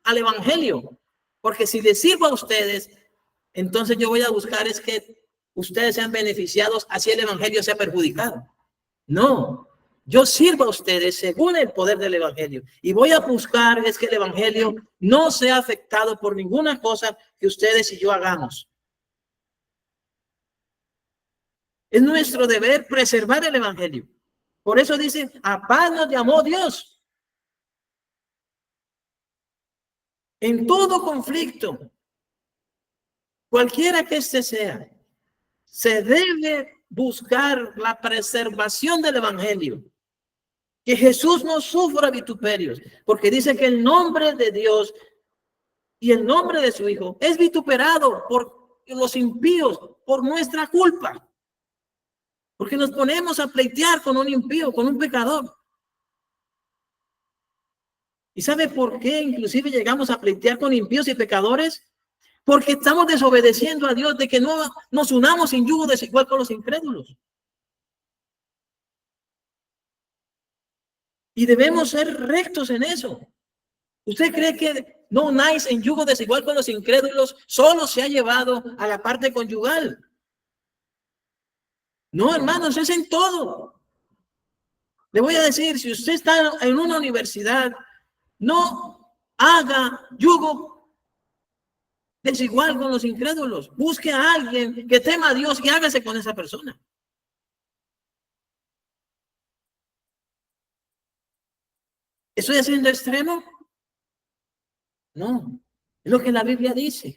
al evangelio. Porque si les sirvo a ustedes, entonces yo voy a buscar es que ustedes sean beneficiados, así el evangelio sea perjudicado. No, yo sirvo a ustedes según el poder del evangelio y voy a buscar es que el evangelio no sea afectado por ninguna cosa que ustedes y yo hagamos. Es nuestro deber preservar el evangelio. Por eso dice, a paz nos llamó Dios. En todo conflicto, cualquiera que este sea, se debe buscar la preservación del evangelio. Que Jesús no sufra vituperios, porque dice que el nombre de Dios y el nombre de su Hijo es vituperado por los impíos, por nuestra culpa. Porque nos ponemos a pleitear con un impío, con un pecador. ¿Y sabe por qué inclusive llegamos a pleitear con impíos y pecadores? Porque estamos desobedeciendo a Dios de que no nos unamos en yugo desigual con los incrédulos. Y debemos ser rectos en eso. ¿Usted cree que no unáis en yugo desigual con los incrédulos solo se ha llevado a la parte conyugal? No, hermanos, es en todo. Le voy a decir, si usted está en una universidad, no haga yugo desigual con los incrédulos. Busque a alguien que tema a Dios y hágase con esa persona. ¿Estoy haciendo extremo? No, es lo que la Biblia dice.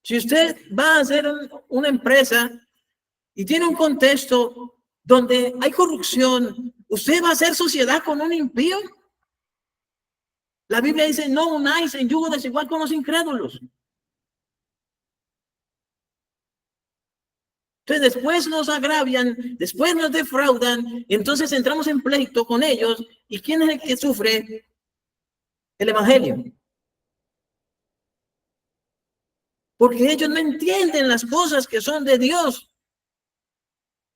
Si usted va a hacer una empresa y tiene un contexto donde hay corrupción, ¿usted va a hacer sociedad con un impío? La Biblia dice, no unáis en yugo desigual con los incrédulos. Entonces después nos agravian, después nos defraudan, entonces entramos en pleito con ellos. ¿Y quién es el que sufre? El evangelio. Porque ellos no entienden las cosas que son de Dios.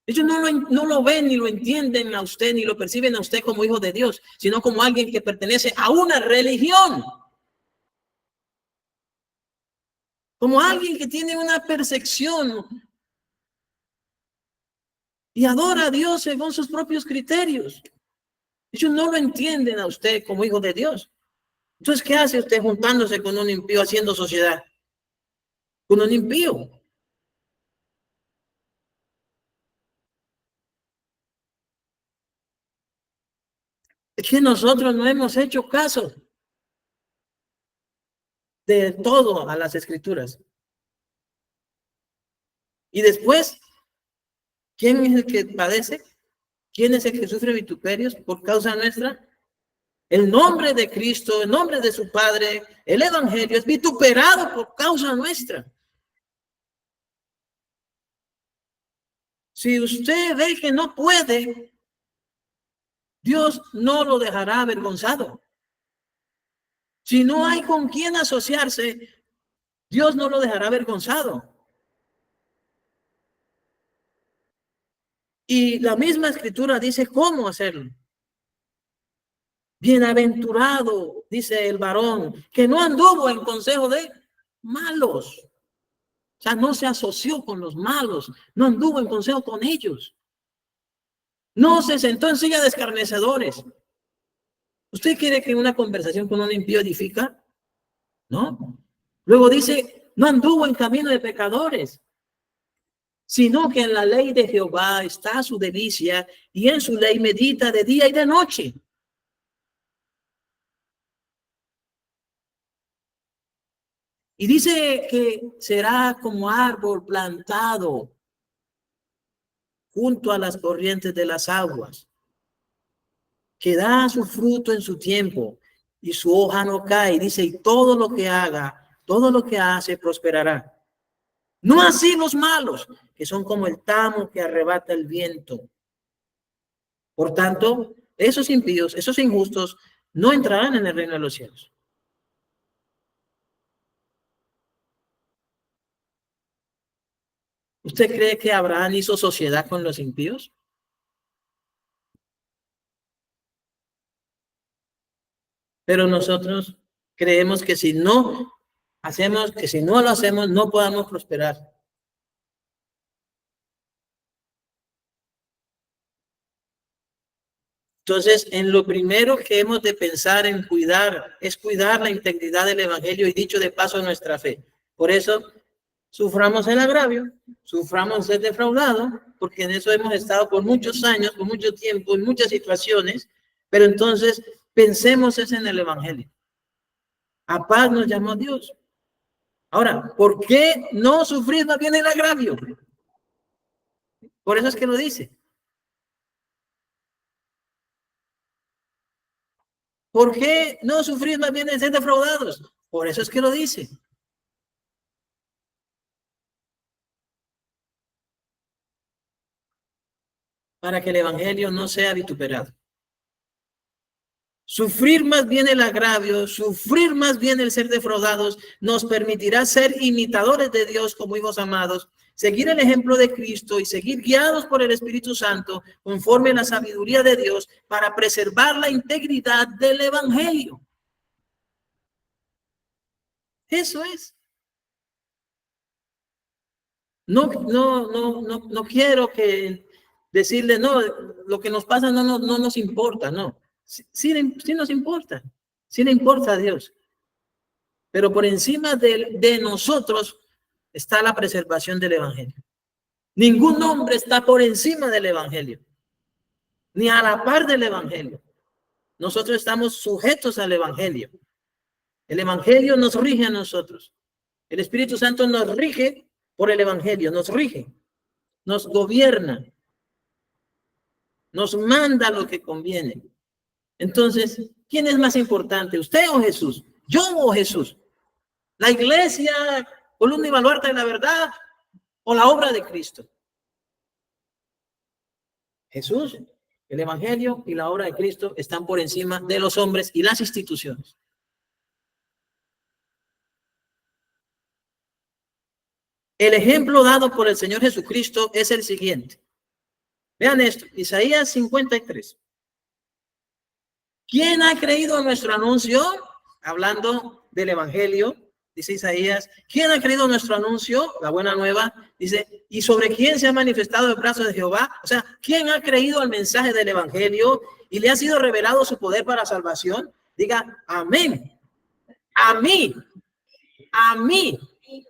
Ellos no lo ven ni lo entienden a usted, ni lo perciben a usted como hijo de Dios, sino como alguien que pertenece a una religión. Como alguien que tiene una percepción y adora a Dios según sus propios criterios. Ellos no lo entienden a usted como hijo de Dios. Entonces, ¿qué hace usted juntándose con un impío, haciendo sociedad con un impío? Es que nosotros no hemos hecho caso de todo a las escrituras. Y después, ¿quién es el que padece? ¿Quién es el que sufre vituperios por causa nuestra? El nombre de Cristo, el nombre de su Padre, el Evangelio es vituperado por causa nuestra. Si usted ve que no puede, Dios no lo dejará avergonzado. Si no hay con quién asociarse, Dios no lo dejará avergonzado. Y la misma escritura dice cómo hacerlo. Bienaventurado, dice el varón, que no anduvo en consejo de malos. O sea, no se asoció con los malos, no anduvo en consejo con ellos. No se sentó en silla de escarnecedores. ¿Usted quiere que una conversación con un impío edifica? No. Luego dice, no anduvo en camino de pecadores, sino que en la ley de Jehová está su delicia y en su ley medita de día y de noche. Y dice que será como árbol plantado junto a las corrientes de las aguas, que da su fruto en su tiempo y su hoja no cae. Dice, y todo lo que haga, todo lo que hace prosperará. No así los malos, que son como el tamo que arrebata el viento. Por tanto, esos impíos, esos injustos, no entrarán en el reino de los cielos. ¿Usted cree que Abraham hizo sociedad con los impíos? Pero nosotros creemos que si no hacemos, que si no lo hacemos, no podamos prosperar. Entonces, en lo primero que hemos de pensar en cuidar es cuidar la integridad del evangelio y dicho de paso nuestra fe. Por eso, suframos el agravio, suframos ser defraudado, porque en eso hemos estado por muchos años, por mucho tiempo, en muchas situaciones, pero entonces pensemos es en el evangelio. A paz nos llamó Dios. Ahora, ¿por qué no sufrir más bien el agravio? Por eso es que lo dice. ¿Por qué no sufrir más bien el ser defraudados? Por eso es que lo dice. Para que el evangelio no sea vituperado. Sufrir más bien el agravio, sufrir más bien el ser defraudados, nos permitirá ser imitadores de Dios como hijos amados, seguir el ejemplo de Cristo y seguir guiados por el Espíritu Santo conforme a la sabiduría de Dios para preservar la integridad del evangelio. Eso es. No quiero que decirle, no, lo que nos pasa no nos importa, no. Sí nos importa, sí le importa a Dios. Pero por encima de nosotros está la preservación del evangelio. Ningún hombre está por encima del evangelio, ni a la par del evangelio. Nosotros estamos sujetos al evangelio. El evangelio nos rige a nosotros. El Espíritu Santo nos rige por el evangelio, nos rige, nos gobierna, nos manda lo que conviene. Entonces, ¿quién es más importante, usted o Jesús? ¿Yo o Jesús? ¿La iglesia, columna y baluarte de la verdad, o la obra de Cristo? Jesús, el evangelio y la obra de Cristo están por encima de los hombres y las instituciones. El ejemplo dado por el Señor Jesucristo es el siguiente. Vean esto, Isaías 53. ¿Quién ha creído a nuestro anuncio? Hablando del evangelio, dice Isaías, ¿quién ha creído nuestro anuncio? La buena nueva, dice, ¿y sobre quién se ha manifestado el brazo de Jehová? O sea, ¿quién ha creído al mensaje del evangelio y le ha sido revelado su poder para salvación? Diga, amén. A mí. A mí.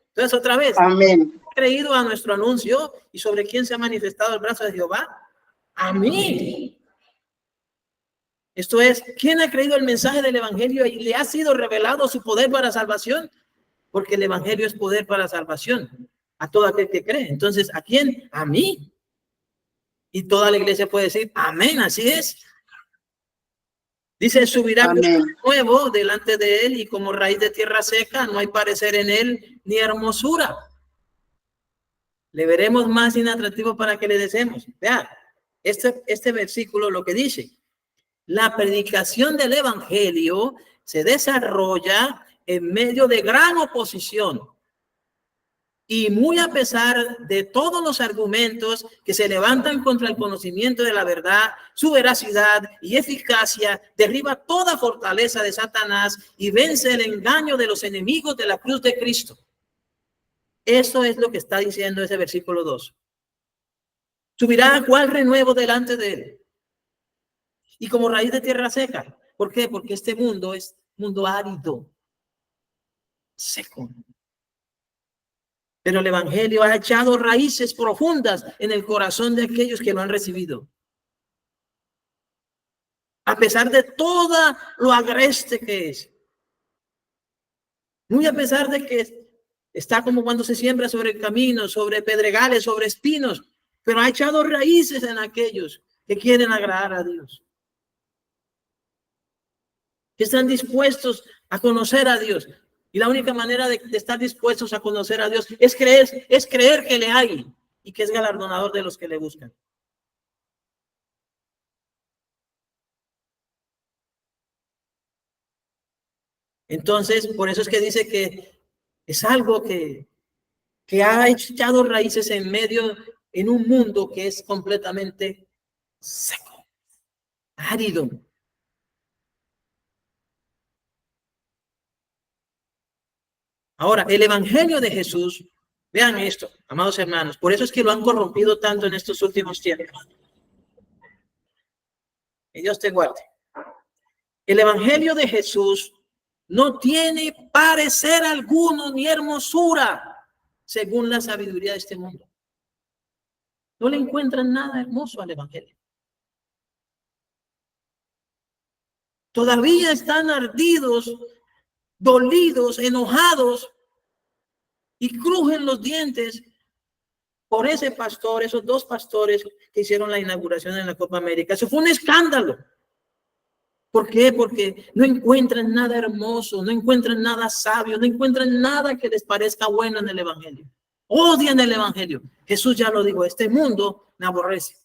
Entonces, otra vez. Amén. ¿Ha creído a nuestro anuncio y sobre quién se ha manifestado el brazo de Jehová? A mí. Esto es, ¿quién ha creído el mensaje del evangelio y le ha sido revelado su poder para salvación? Porque el evangelio es poder para salvación a todo aquel que cree. Entonces, ¿a quién? A mí. Y toda la iglesia puede decir, amén, así es. Dice, subirá nuevo delante de él y como raíz de tierra seca, no hay parecer en él ni hermosura. Le veremos más inatractivo para que le deseemos. Vean, este versículo lo que dice. La predicación del evangelio se desarrolla en medio de gran oposición y muy a pesar de todos los argumentos que se levantan contra el conocimiento de la verdad, su veracidad y eficacia derriba toda fortaleza de Satanás y vence el engaño de los enemigos de la cruz de Cristo. Eso es lo que está diciendo ese versículo 2. Subirá cual renuevo delante de él. Y como raíz de tierra seca. ¿Por qué? Porque este mundo es mundo árido, seco. Pero el evangelio ha echado raíces profundas en el corazón de aquellos que lo han recibido. A pesar de todo lo agreste que es. Muy a pesar de que está como cuando se siembra sobre el camino, sobre pedregales, sobre espinos. Pero ha echado raíces en aquellos que quieren agradar a Dios. que están dispuestos a conocer a Dios. Y la única manera de estar dispuestos a conocer a Dios es creer que le hay y que es galardonador de los que le buscan. Entonces, por eso es que dice que es algo que ha echado raíces en un mundo que es completamente seco, árido. Ahora, el evangelio de Jesús, vean esto, amados hermanos, por eso es que lo han corrompido tanto en estos últimos tiempos. Que Dios te guarde. El evangelio de Jesús no tiene parecer alguno ni hermosura según la sabiduría de este mundo. No le encuentran nada hermoso al evangelio. Todavía están ardidos, dolidos, enojados y crujen los dientes por ese pastor, esos dos pastores que hicieron la inauguración en la Copa América. Eso fue un escándalo. ¿Por qué? Porque no encuentran nada hermoso, no encuentran nada sabio, no encuentran nada que les parezca bueno en el evangelio. Odian el evangelio. Jesús ya lo dijo, este mundo me aborrece.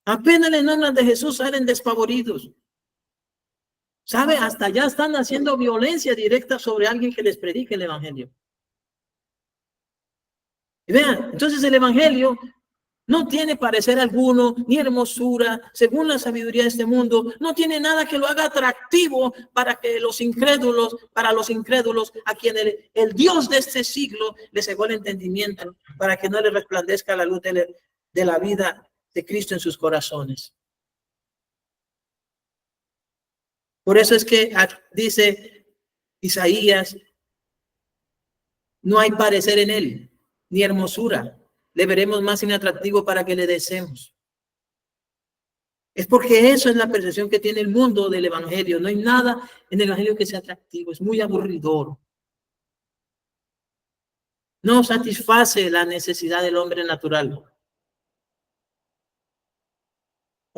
Apenas le nombran de Jesús, salen despavoridos. ¿Sabe? Hasta ya están haciendo violencia directa sobre alguien que les predique el evangelio. Y vean, entonces el evangelio no tiene parecer alguno, ni hermosura, según la sabiduría de este mundo. No tiene nada que lo haga atractivo para los incrédulos, a quienes el Dios de este siglo les cegó el entendimiento, para que no les resplandezca la luz de la vida de Cristo en sus corazones. Por eso es que dice Isaías, no hay parecer en él, ni hermosura. Le veremos más inatractivo para que le deseemos. Es porque eso es la percepción que tiene el mundo del evangelio. No hay nada en el evangelio que sea atractivo. Es muy aburridor. No satisface la necesidad del hombre natural.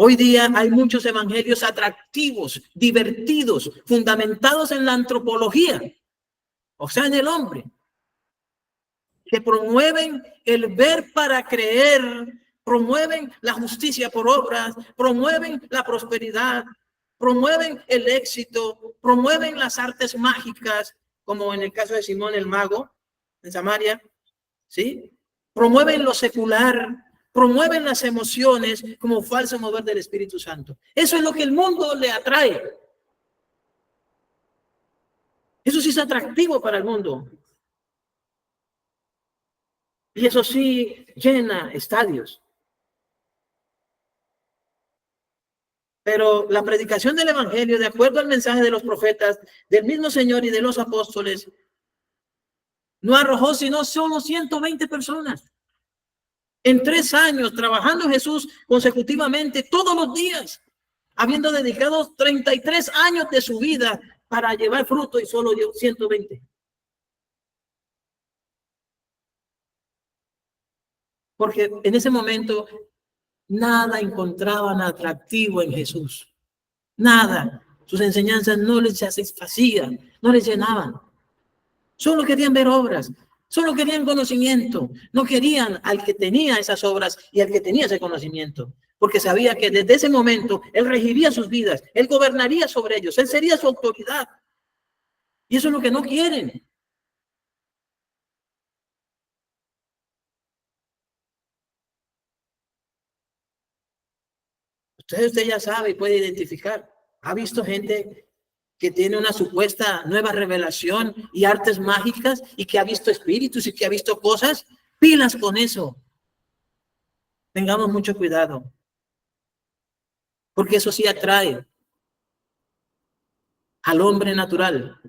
Hoy día hay muchos evangelios atractivos, divertidos, fundamentados en la antropología, o sea, en el hombre, que promueven el ver para creer, promueven la justicia por obras, promueven la prosperidad, promueven el éxito, promueven las artes mágicas, como en el caso de Simón el mago en Samaria, ¿sí? Promueven lo secular, promueven las emociones como falso mover del Espíritu Santo. Eso es lo que el mundo le atrae. Eso sí es atractivo para el mundo. Y eso sí llena estadios. Pero la predicación del evangelio, de acuerdo al mensaje de los profetas, del mismo Señor y de los apóstoles, no arrojó sino solo 120 personas. En 3 años, trabajando Jesús consecutivamente todos los días, habiendo dedicado 33 años de su vida para llevar fruto y solo dio 120. Porque en ese momento nada encontraban atractivo en Jesús. Nada. Sus enseñanzas no les satisfacían, no les llenaban. Solo querían ver obras, solo querían conocimiento. No querían al que tenía esas obras y al que tenía ese conocimiento. Porque sabía que desde ese momento él regiría sus vidas, él gobernaría sobre ellos, él sería su autoridad. Y eso es lo que no quieren. Usted ya sabe y puede identificar. ¿Ha visto gente que tiene una supuesta nueva revelación y artes mágicas y que ha visto espíritus y que ha visto cosas? Pilas con eso. Tengamos mucho cuidado. Porque eso sí atrae al hombre natural.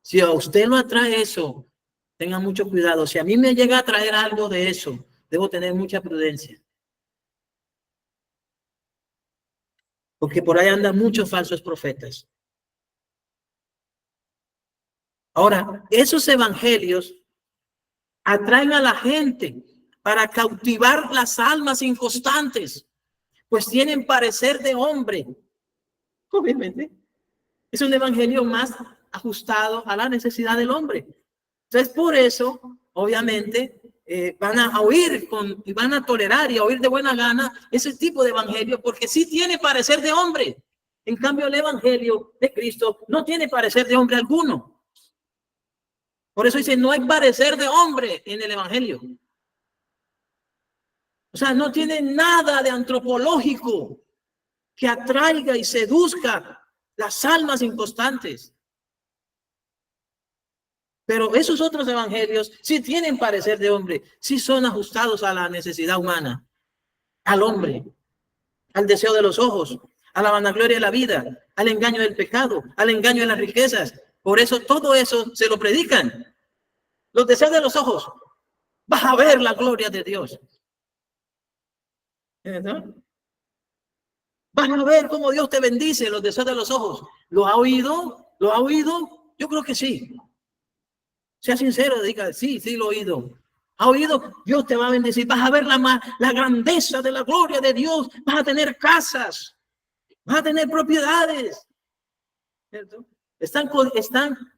Si a usted lo atrae eso, tenga mucho cuidado. Si a mí me llega a traer algo de eso, debo tener mucha prudencia. Porque por ahí andan muchos falsos profetas. Ahora, esos evangelios atraen a la gente para cautivar las almas inconstantes, pues tienen parecer de hombre. Obviamente, es un evangelio más ajustado a la necesidad del hombre. Entonces, por eso, obviamente, van a oír y van a tolerar y a oír de buena gana ese tipo de evangelio, porque sí tiene parecer de hombre. En cambio, el evangelio de Cristo no tiene parecer de hombre alguno. Por eso dice, no hay parecer de hombre en el evangelio. O sea, no tiene nada de antropológico que atraiga y seduzca las almas inconstantes. Pero esos otros evangelios sí tienen parecer de hombre, sí son ajustados a la necesidad humana, al hombre, al deseo de los ojos, a la vanagloria de la vida, al engaño del pecado, al engaño de las riquezas. Por eso todo eso se lo predican. Los deseos de los ojos, vas a ver la gloria de Dios. ¿No? Vas a ver cómo Dios te bendice, los deseos de los ojos. ¿Lo ha oído? ¿Lo ha oído? Yo creo que sí. Sea sincero, diga, sí, sí lo he oído. ¿Ha oído? Dios te va a bendecir. Vas a ver la grandeza de la gloria de Dios. Vas a tener casas. Vas a tener propiedades. ¿Cierto? Están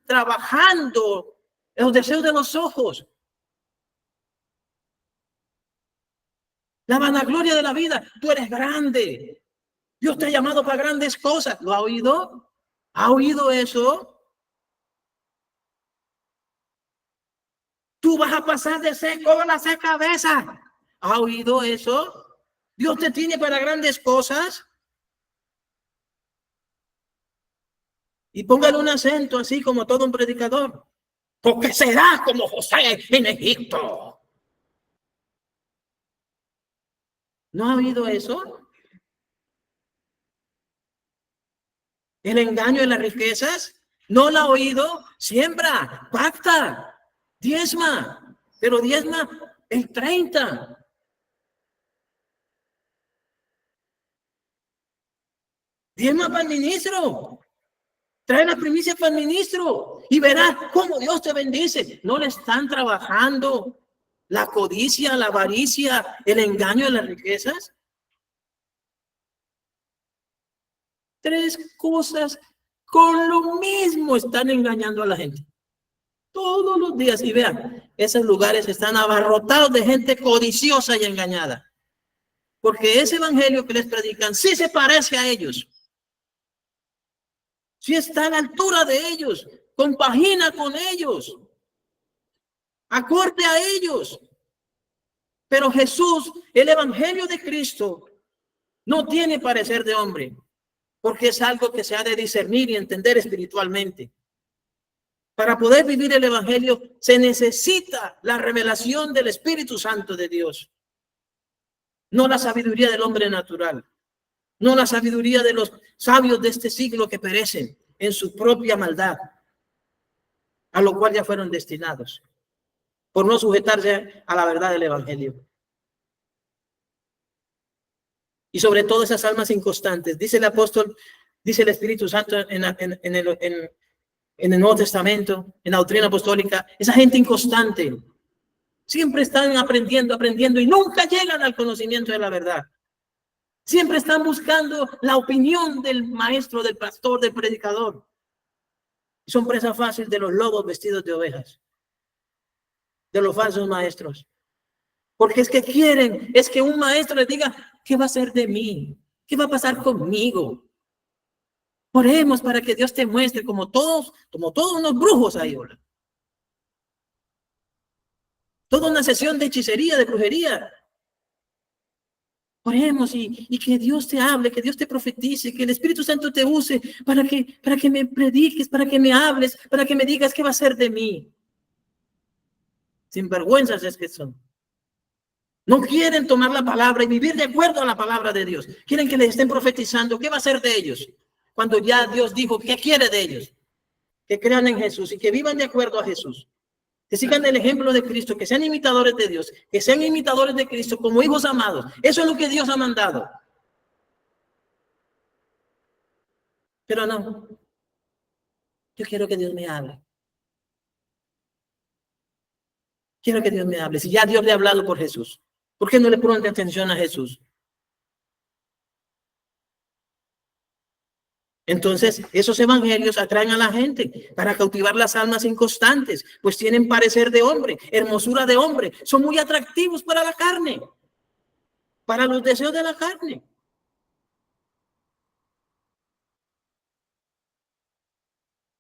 trabajando los deseos de los ojos. La vanagloria de la vida. Tú eres grande. Dios te ha llamado para grandes cosas. ¿Lo ha oído? ¿Ha oído eso? Tú vas a pasar de seco a la cabeza. ¿Ha oído eso? Dios te tiene para grandes cosas. Y póngale un acento así como todo un predicador. Porque será como José en Egipto. ¿No ha oído eso? El engaño de las riquezas. ¿No lo ha oído? Siembra, pacta, diezma. Pero diezma el 30. Diezma para el ministro. Trae la primicia para el ministro y verás cómo Dios te bendice. No le están trabajando la codicia, la avaricia, el engaño de las riquezas. Tres cosas con lo mismo están engañando a la gente. Todos los días. Y vean, esos lugares están abarrotados de gente codiciosa y engañada. Porque ese evangelio que les predican sí se parece a ellos. Sí está a la altura de ellos. Compagina con ellos. Acorde a ellos. Pero Jesús, el evangelio de Cristo, no tiene parecer de hombre, porque es algo que se ha de discernir y entender espiritualmente. Para poder vivir el evangelio se necesita la revelación del Espíritu Santo de Dios, no la sabiduría del hombre natural, no la sabiduría de los sabios de este siglo que perecen en su propia maldad, a lo cual ya fueron destinados, por no sujetarse a la verdad del evangelio. Y sobre todo esas almas inconstantes. Dice el apóstol, dice el Espíritu Santo en el Nuevo Testamento, en la doctrina apostólica, esa gente inconstante. Siempre están aprendiendo y nunca llegan al conocimiento de la verdad. Siempre están buscando la opinión del maestro, del pastor, del predicador. Son presa fácil de los lobos vestidos de ovejas, de los falsos maestros. Porque es que quieren, es que un maestro les diga, ¿qué va a ser de mí? ¿Qué va a pasar conmigo? Oremos para que Dios te muestre como todos unos brujos ahí. Toda una sesión de hechicería, de brujería. Oremos y que Dios te hable, que Dios te profetice, que el Espíritu Santo te use para que me prediques, para que me hables, para que me digas qué va a ser de mí. Sinvergüenzas es que son. No quieren tomar la palabra y vivir de acuerdo a la palabra de Dios. Quieren que les estén profetizando. ¿Qué va a ser de ellos? Cuando ya Dios dijo, ¿qué quiere de ellos? Que crean en Jesús y que vivan de acuerdo a Jesús. Que sigan el ejemplo de Cristo, que sean imitadores de Dios, que sean imitadores de Cristo como hijos amados. Eso es lo que Dios ha mandado. Pero no. Yo quiero que Dios me hable. Quiero que Dios me hable. Si ya Dios le ha hablado por Jesús, ¿por qué no le ponen atención a Jesús? Entonces, esos evangelios atraen a la gente para cautivar las almas inconstantes, pues tienen parecer de hombre, hermosura de hombre, son muy atractivos para la carne, para los deseos de la carne.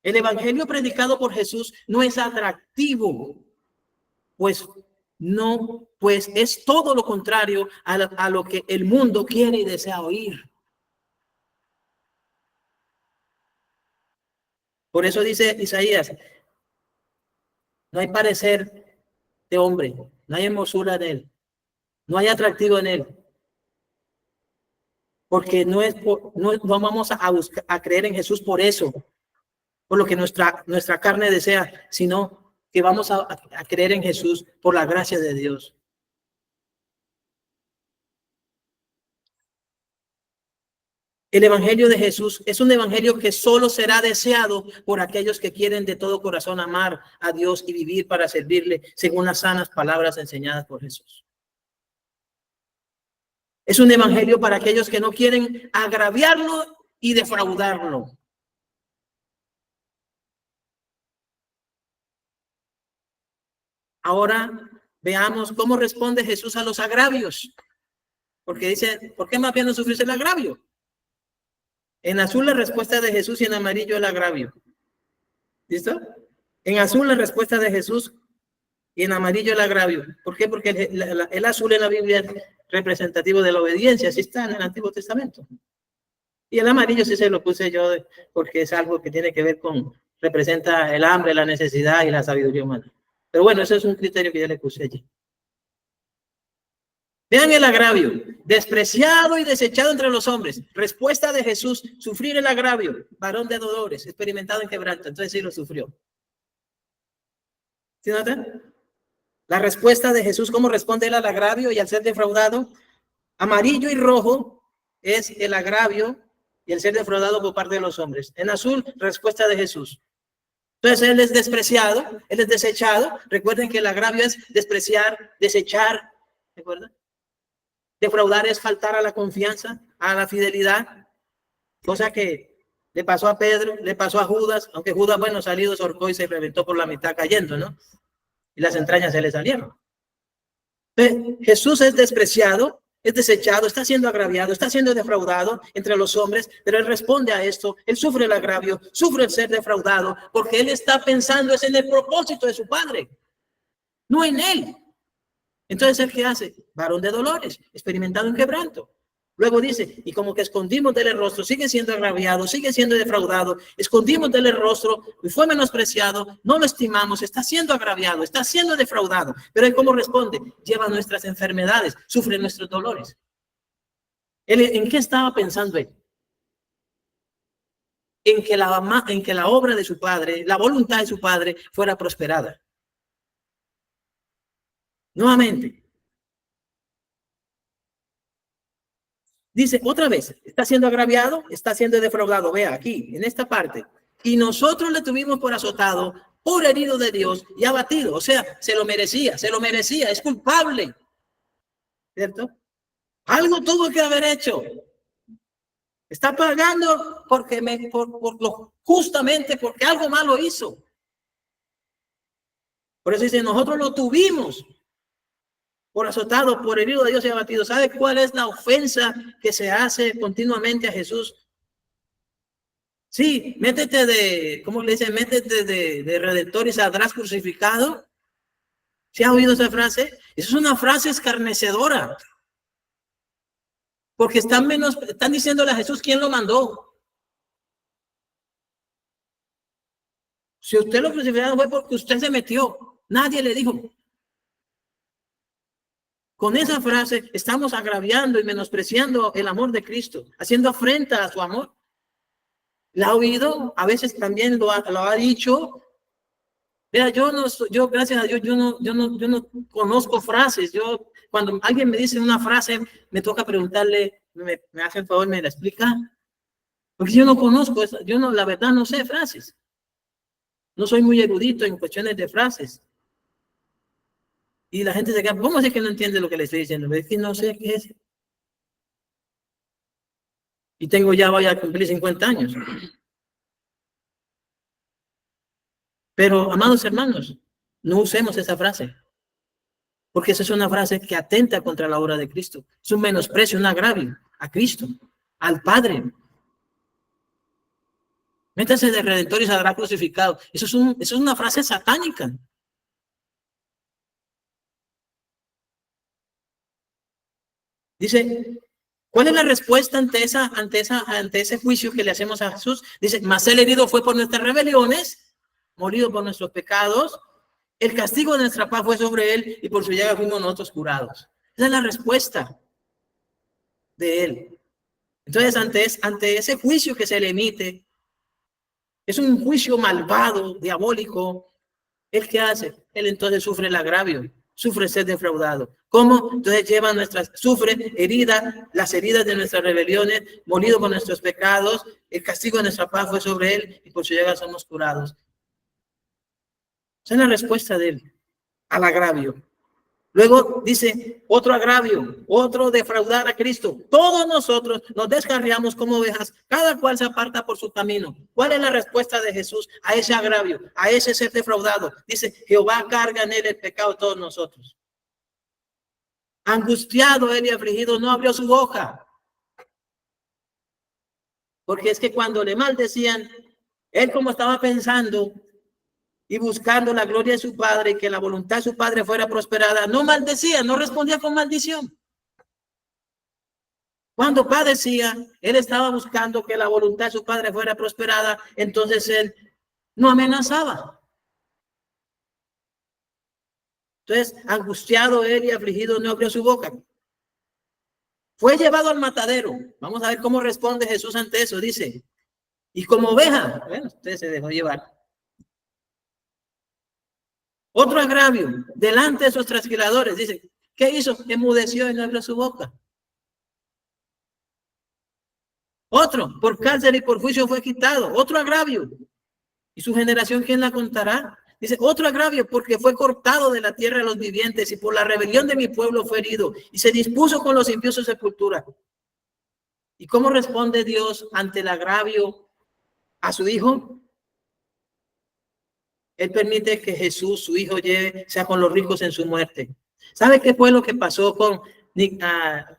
El evangelio predicado por Jesús no es atractivo, pues es todo lo contrario a lo que el mundo quiere y desea oír. Por eso dice Isaías, no hay parecer de hombre, no hay hermosura en él, no hay atractivo en él, porque no vamos a creer en Jesús por eso, por lo que nuestra carne desea, sino que vamos a creer en Jesús por la gracia de Dios. El evangelio de Jesús es un evangelio que solo será deseado por aquellos que quieren de todo corazón amar a Dios y vivir para servirle según las sanas palabras enseñadas por Jesús. Es un evangelio para aquellos que no quieren agraviarlo y defraudarlo. Ahora veamos cómo responde Jesús a los agravios. Porque dice, ¿por qué más bien no sufres el agravio? En azul la respuesta de Jesús y en amarillo el agravio. ¿Listo? En azul la respuesta de Jesús y en amarillo el agravio. ¿Por qué? Porque el azul en la Biblia es representativo de la obediencia, así está en el Antiguo Testamento. Y el amarillo sí se lo puse yo porque es algo que tiene que ver representa el hambre, la necesidad y la sabiduría humana. Pero bueno, ese es un criterio que yo le puse allí. Vean el agravio, despreciado y desechado entre los hombres. Respuesta de Jesús, sufrir el agravio, varón de dolores, experimentado en quebranto. Entonces sí lo sufrió. ¿Sí notan? La respuesta de Jesús, cómo responde él al agravio y al ser defraudado. Amarillo y rojo es el agravio y el ser defraudado por parte de los hombres. En azul, respuesta de Jesús. Entonces él es despreciado, él es desechado. Recuerden que el agravio es despreciar, desechar. ¿Recuerdan? Defraudar es faltar a la confianza, a la fidelidad, cosa que le pasó a Pedro, le pasó a Judas, aunque Judas, bueno, salido, se ahorcó y se reventó por la mitad cayendo, ¿no? Y las entrañas se le salieron. Entonces, Jesús es despreciado, es desechado, está siendo agraviado, está siendo defraudado entre los hombres, pero él responde a esto, él sufre el agravio, sufre el ser defraudado, porque él está pensando es en el propósito de su Padre, no en él. Entonces, ¿el qué hace? Varón de dolores, experimentado en quebranto. Luego dice, y como que escondimos del rostro, sigue siendo agraviado, sigue siendo defraudado, escondimos del rostro y fue menospreciado, no lo estimamos, está siendo agraviado, está siendo defraudado. Pero él cómo responde, lleva nuestras enfermedades, sufre nuestros dolores. Él, ¿en qué estaba pensando él? En que la obra de su Padre, la voluntad de su Padre fuera prosperada. Nuevamente. Dice otra vez, está siendo agraviado, está siendo defraudado. Vea aquí, en esta parte. Y nosotros le tuvimos por azotado, por herido de Dios y abatido. O sea, se lo merecía, es culpable. ¿Cierto? Algo tuvo que haber hecho. Está pagando justamente porque algo malo hizo. Por eso dice, nosotros lo tuvimos por azotado, por herido de Dios y abatido. ¿Sabe cuál es la ofensa que se hace continuamente a Jesús? Sí, métete ¿cómo le dicen? Métete de redentor y saldrás crucificado. ¿Se ha oído esa frase? Esa es una frase escarnecedora. Porque están diciéndole a Jesús quién lo mandó. Si usted lo crucificaron fue porque usted se metió. Nadie le dijo. Con esa frase estamos agraviando y menospreciando el amor de Cristo, haciendo afrenta a su amor. ¿La ha oído? A veces también lo ha dicho. Mira, yo gracias a Dios, yo no conozco frases. Cuando alguien me dice una frase, me toca preguntarle, me hace el favor, me la explica. Porque yo no conozco, la verdad no sé frases. No soy muy erudito en cuestiones de frases. Y la gente se queda, ¿cómo es que no entiende lo que le estoy diciendo? Es que no sé qué es. Y tengo ya, voy a cumplir 50 años. Pero, amados hermanos, no usemos esa frase. Porque esa es una frase que atenta contra la obra de Cristo. Es un menosprecio, un agravio a Cristo, al Padre. Métanse de redentor y saldrá crucificado. Eso es una frase satánica. Dice, ¿cuál es la respuesta ante ese juicio que le hacemos a Jesús? Dice, mas el herido fue por nuestras rebeliones, morido por nuestros pecados, el castigo de nuestra paz fue sobre él y por su llaga fuimos nosotros curados. Esa es la respuesta de él. Entonces, ante ese juicio que se le emite, es un juicio malvado, diabólico. ¿Él qué hace? Él entonces sufre el agravio, sufre ser defraudado. ¿Cómo? Entonces sufre las heridas de nuestras rebeliones, molido por nuestros pecados, el castigo de nuestra paz fue sobre él y por su llaga somos curados. Esa es la respuesta de él al agravio. Luego dice otro agravio, otro defraudar a Cristo. Todos nosotros nos descarriamos como ovejas, cada cual se aparta por su camino. ¿Cuál es la respuesta de Jesús a ese agravio, a ese ser defraudado? Dice, Jehová carga en él el pecado de todos nosotros. Angustiado él y afligido, no abrió su boca. Porque es que cuando le maldecían, él como estaba pensando y buscando la gloria de su Padre, que la voluntad de su Padre fuera prosperada, no maldecía, no respondía con maldición. Cuando padecía, él estaba buscando que la voluntad de su Padre fuera prosperada, entonces él no amenazaba. Entonces, angustiado él y afligido, no abrió su boca. Fue llevado al matadero. Vamos a ver cómo responde Jesús ante eso. Dice, y como oveja, bueno, usted se dejó llevar. Otro agravio, delante de sus trasquiladores, dice, ¿qué hizo? Enmudeció y no abrió su boca. Otro, por cárcel y por juicio fue quitado. Otro agravio. ¿Y su generación quién la contará? Dice, otro agravio, porque fue cortado de la tierra de los vivientes y por la rebelión de mi pueblo fue herido y se dispuso con los impíos su sepultura. ¿Y cómo responde Dios ante el agravio a su hijo? Él permite que Jesús, su hijo, sea con los ricos en su muerte. ¿Sabe qué fue lo que pasó con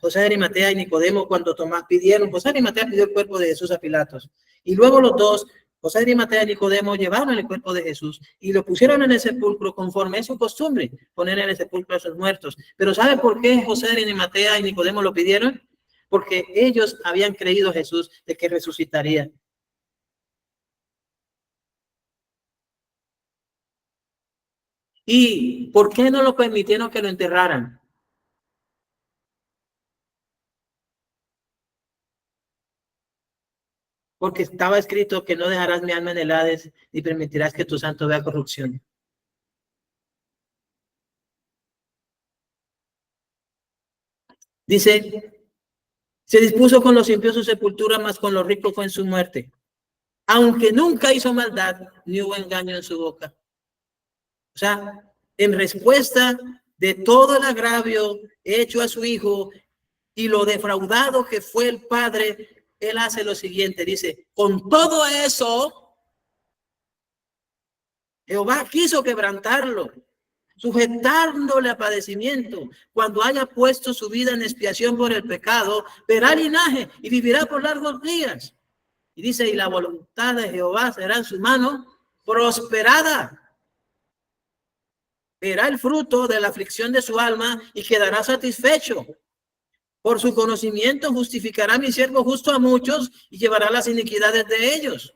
José de Arimatea y Nicodemo cuando Tomás pidieron? José de Arimatea pidió el cuerpo de Jesús a Pilatos. Y luego los dos, José de Arimatea y Nicodemo, llevaron el cuerpo de Jesús y lo pusieron en el sepulcro conforme es su costumbre, poner en el sepulcro a sus muertos. Pero ¿sabe por qué José de Arimatea y Nicodemo lo pidieron? Porque ellos habían creído Jesús de que resucitaría. ¿Y por qué no lo permitieron que lo enterraran? Porque estaba escrito que no dejarás mi alma en el Hades, ni permitirás que tu santo vea corrupción. Dice, se dispuso con los impíos su sepultura, mas con los ricos fue en su muerte. Aunque nunca hizo maldad, ni hubo engaño en su boca. O sea, en respuesta de todo el agravio hecho a su hijo y lo defraudado que fue el padre, él hace lo siguiente, dice, con todo eso, Jehová quiso quebrantarlo, sujetándole a padecimiento. Cuando haya puesto su vida en expiación por el pecado, verá linaje y vivirá por largos días. Y dice, y la voluntad de Jehová será en su mano prosperada. Verá el fruto de la aflicción de su alma y quedará satisfecho. Por su conocimiento justificará mi siervo justo a muchos y llevará las iniquidades de ellos.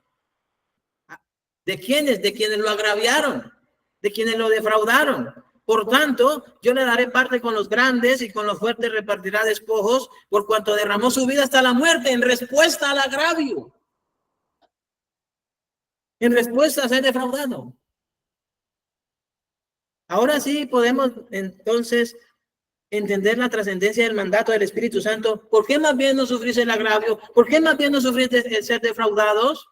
¿De quiénes? De quienes lo agraviaron, de quienes lo defraudaron. Por tanto, yo le daré parte con los grandes y con los fuertes repartirá despojos, por cuanto derramó su vida hasta la muerte en respuesta al agravio, en respuesta a ser defraudado. Ahora sí podemos entonces entender la trascendencia del mandato del Espíritu Santo. ¿Por qué más bien no sufrís el agravio? ¿Por qué más bien no sufrís el ser defraudados?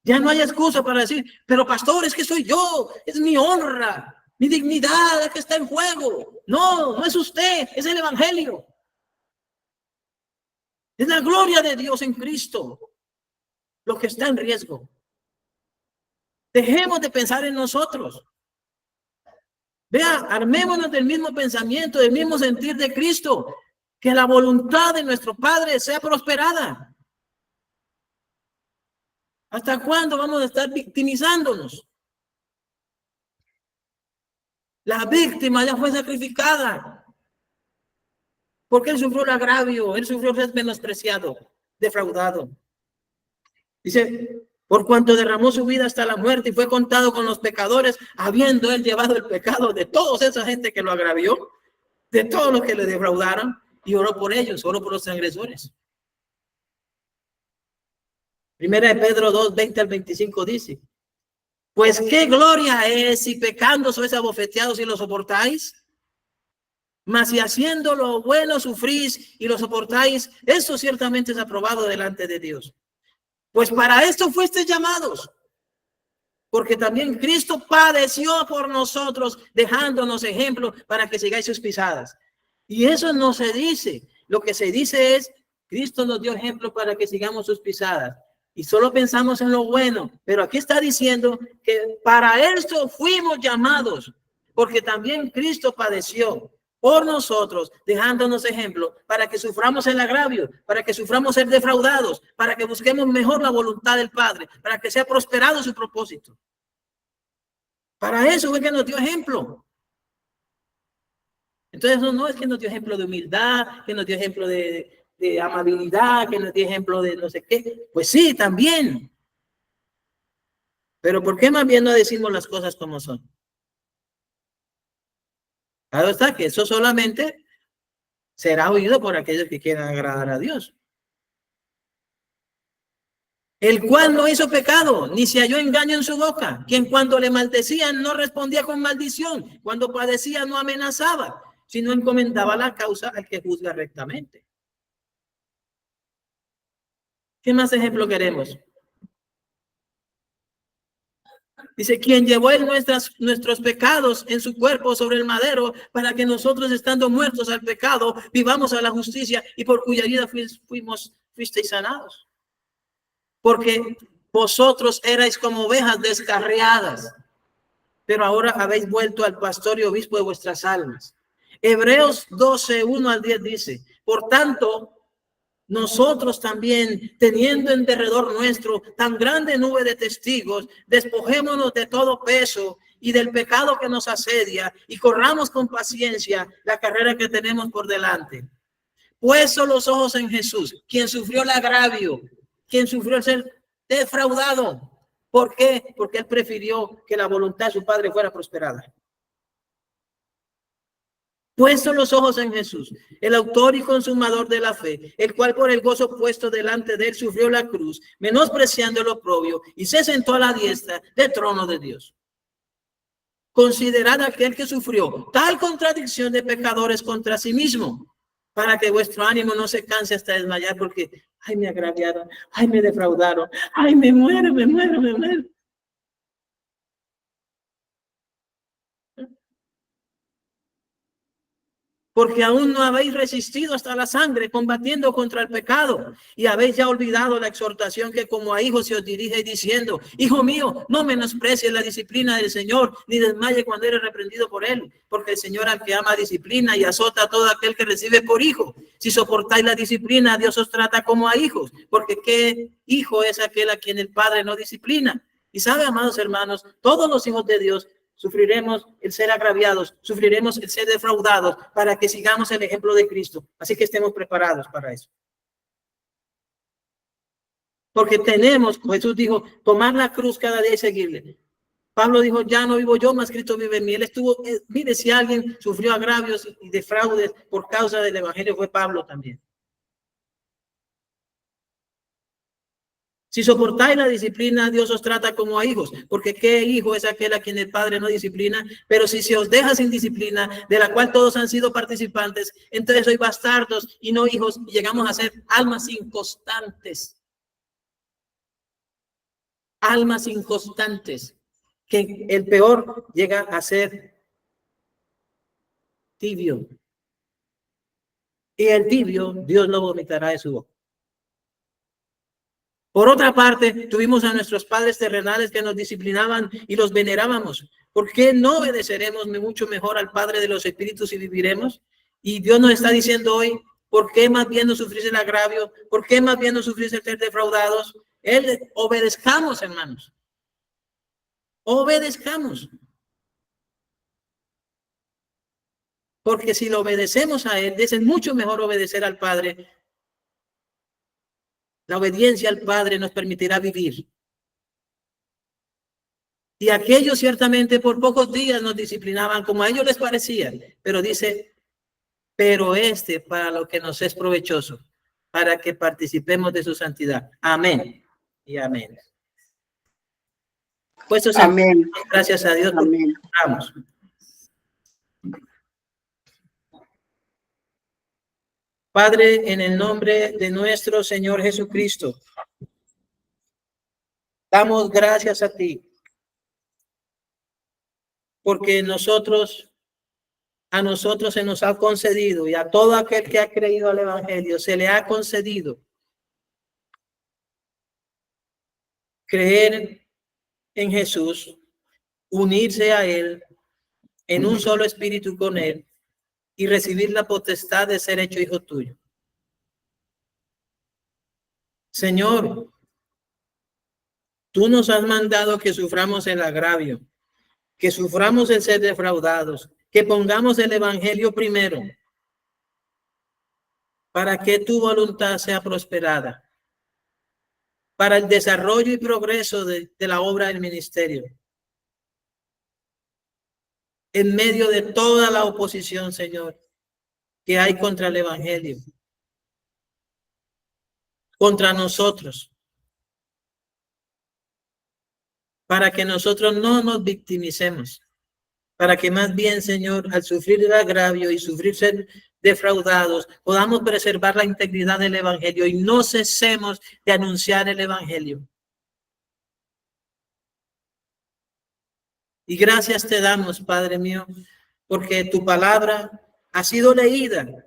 Ya no hay excusa para decir, pero pastor, es que soy yo, es mi honra, mi dignidad la que está en juego. No, no es usted, es el evangelio. Es la gloria de Dios en Cristo lo que está en riesgo. Dejemos de pensar en nosotros. Vea, armémonos del mismo pensamiento, del mismo sentir de Cristo. Que la voluntad de nuestro Padre sea prosperada. ¿Hasta cuándo vamos a estar victimizándonos? La víctima ya fue sacrificada. Porque él sufrió el agravio, él sufrió ser menospreciado, defraudado. Dice, por cuanto derramó su vida hasta la muerte y fue contado con los pecadores, habiendo él llevado el pecado de toda esa gente que lo agravió, de todos los que le defraudaron, y oró por ellos, oró por los transgresores. Primera de Pedro 2, 20 al 25 dice, pues qué gloria es si pecando sois abofeteados y lo soportáis. Mas si haciendo lo bueno sufrís y lo soportáis, eso ciertamente es aprobado delante de Dios. Pues para esto fuisteis llamados, porque también Cristo padeció por nosotros, dejándonos ejemplo para que sigáis sus pisadas. Y eso no se dice. Lo que se dice es, Cristo nos dio ejemplo para que sigamos sus pisadas. Y solo pensamos en lo bueno. Pero aquí está diciendo que para esto fuimos llamados, porque también Cristo padeció por nosotros, dejándonos ejemplo para que suframos el agravio, para que suframos ser defraudados, para que busquemos mejor la voluntad del Padre, para que sea prosperado su propósito. Para eso es que nos dio ejemplo. Entonces no es que nos dio ejemplo de humildad, que nos dio ejemplo de amabilidad, que nos dio ejemplo de no sé qué. Pues sí, también. Pero ¿por qué más bien no decimos las cosas como son? Claro está que eso solamente será oído por aquellos que quieran agradar a Dios. El cual no hizo pecado, ni se halló engaño en su boca, quien cuando le maldecían no respondía con maldición, cuando padecía no amenazaba, sino encomendaba la causa al que juzga rectamente. ¿Qué más ejemplo queremos? Dice, quien llevó nuestros pecados en su cuerpo sobre el madero, para que nosotros, estando muertos al pecado, vivamos a la justicia, y por cuya vida fuisteis sanados. Porque vosotros erais como ovejas descarriadas, pero ahora habéis vuelto al pastor y obispo de vuestras almas. Hebreos 12, 1 al 10 dice, por tanto, nosotros también, teniendo en derredor nuestro tan grande nube de testigos, despojémonos de todo peso y del pecado que nos asedia, y corramos con paciencia la carrera que tenemos por delante. Puesto los ojos en Jesús, quien sufrió el agravio, quien sufrió el ser defraudado. ¿Por qué? Porque él prefirió que la voluntad de su Padre fuera prosperada. Puesto los ojos en Jesús, el autor y consumador de la fe, el cual por el gozo puesto delante de él sufrió la cruz, menospreciando el oprobio, y se sentó a la diestra del trono de Dios. Considerad aquel que sufrió tal contradicción de pecadores contra sí mismo, para que vuestro ánimo no se canse hasta desmayar, porque, ay, me agraviaron, ay, me defraudaron, ay, me muero. Porque aún no habéis resistido hasta la sangre, combatiendo contra el pecado, y habéis ya olvidado la exhortación que como a hijos se os dirige diciendo, hijo mío, no menosprecies la disciplina del Señor, ni desmaye cuando eres reprendido por él, porque el Señor al que ama disciplina y azota a todo aquel que recibe por hijo. Si soportáis la disciplina, Dios os trata como a hijos, porque ¿qué hijo es aquel a quien el Padre no disciplina? Y sabe, amados hermanos, todos los hijos de Dios sufriremos el ser agraviados, sufriremos el ser defraudados para que sigamos el ejemplo de Cristo. Así que estemos preparados para eso. Porque tenemos, Jesús dijo, tomar la cruz cada día y seguirle. Pablo dijo, ya no vivo yo, mas Cristo vive en mí. Él estuvo, mire, si alguien sufrió agravios y defraudes por causa del evangelio, fue Pablo también. Si soportáis la disciplina, Dios os trata como a hijos, porque ¿qué hijo es aquel a quien el Padre no disciplina? Pero si se os deja sin disciplina, de la cual todos han sido participantes, entonces sois bastardos y no hijos, y llegamos a ser almas inconstantes. Almas inconstantes, que el peor llega a ser tibio. Y el tibio, Dios lo vomitará de su boca. Por otra parte, tuvimos a nuestros padres terrenales que nos disciplinaban y los venerábamos. ¿Por qué no obedeceremos mucho mejor al Padre de los Espíritus y viviremos? Y Dios nos está diciendo hoy, ¿por qué más bien no sufrís el agravio? ¿Por qué más bien no sufrís el ser defraudados? Obedezcamos, hermanos. Obedezcamos. Porque si lo obedecemos a Él, es mucho mejor obedecer al Padre. La obediencia al Padre nos permitirá vivir. Y aquellos ciertamente por pocos días nos disciplinaban como a ellos les parecía. Pero dice, pero para lo que nos es provechoso, para que participemos de su santidad. Amén y amén. Pues amén. Gracias a Dios. Amén. Vamos. Padre, en el nombre de nuestro Señor Jesucristo, damos gracias a ti, porque a nosotros se nos ha concedido, y a todo aquel que ha creído al Evangelio, se le ha concedido creer en Jesús, unirse a Él en un solo espíritu con Él y recibir la potestad de ser hecho hijo tuyo. Señor, tú nos has mandado que suframos el agravio, que suframos el ser defraudados, que pongamos el Evangelio primero, para que tu voluntad sea prosperada, para el desarrollo y progreso de la obra del ministerio. En medio de toda la oposición, Señor, que hay contra el Evangelio, contra nosotros, para que nosotros no nos victimicemos, para que más bien, Señor, al sufrir el agravio y sufrir ser defraudados, podamos preservar la integridad del Evangelio y no cesemos de anunciar el Evangelio. Y gracias te damos, Padre mío, porque tu palabra ha sido leída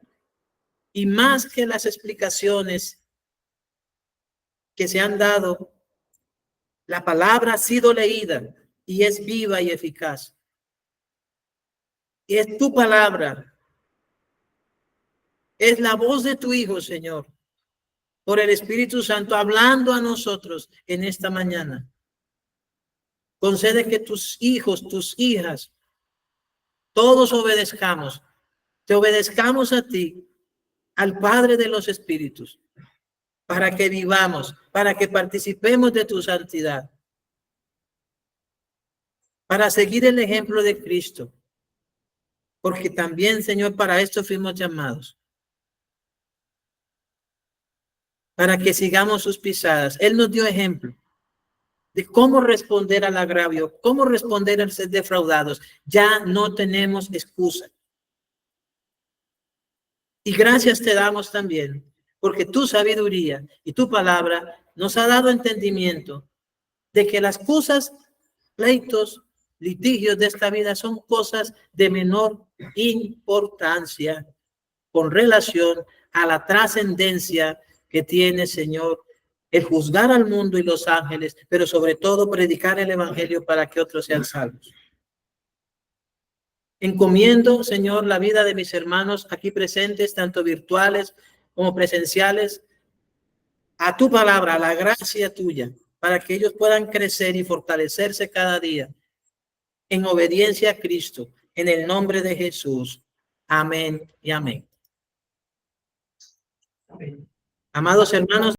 y más que las explicaciones que se han dado, la palabra ha sido leída y es viva y eficaz. Y es tu palabra, es la voz de tu Hijo, Señor, por el Espíritu Santo hablando a nosotros en esta mañana. Concede que tus hijos, tus hijas, todos obedezcamos, te obedezcamos a ti, al Padre de los Espíritus, para que vivamos, para que participemos de tu santidad, para seguir el ejemplo de Cristo, porque también, Señor, para esto fuimos llamados, para que sigamos sus pisadas. Él nos dio ejemplo de cómo responder al agravio, cómo responder al ser defraudados. Ya no tenemos excusa. Y gracias te damos también, porque tu sabiduría y tu palabra nos ha dado entendimiento de que las cosas, pleitos, litigios de esta vida son cosas de menor importancia con relación a la trascendencia que tiene, Señor, el juzgar al mundo y los ángeles, pero sobre todo predicar el Evangelio para que otros sean salvos. Encomiendo, Señor, la vida de mis hermanos aquí presentes, tanto virtuales como presenciales, a tu palabra, a la gracia tuya, para que ellos puedan crecer y fortalecerse cada día en obediencia a Cristo, en el nombre de Jesús. Amén y amén. Amados hermanos,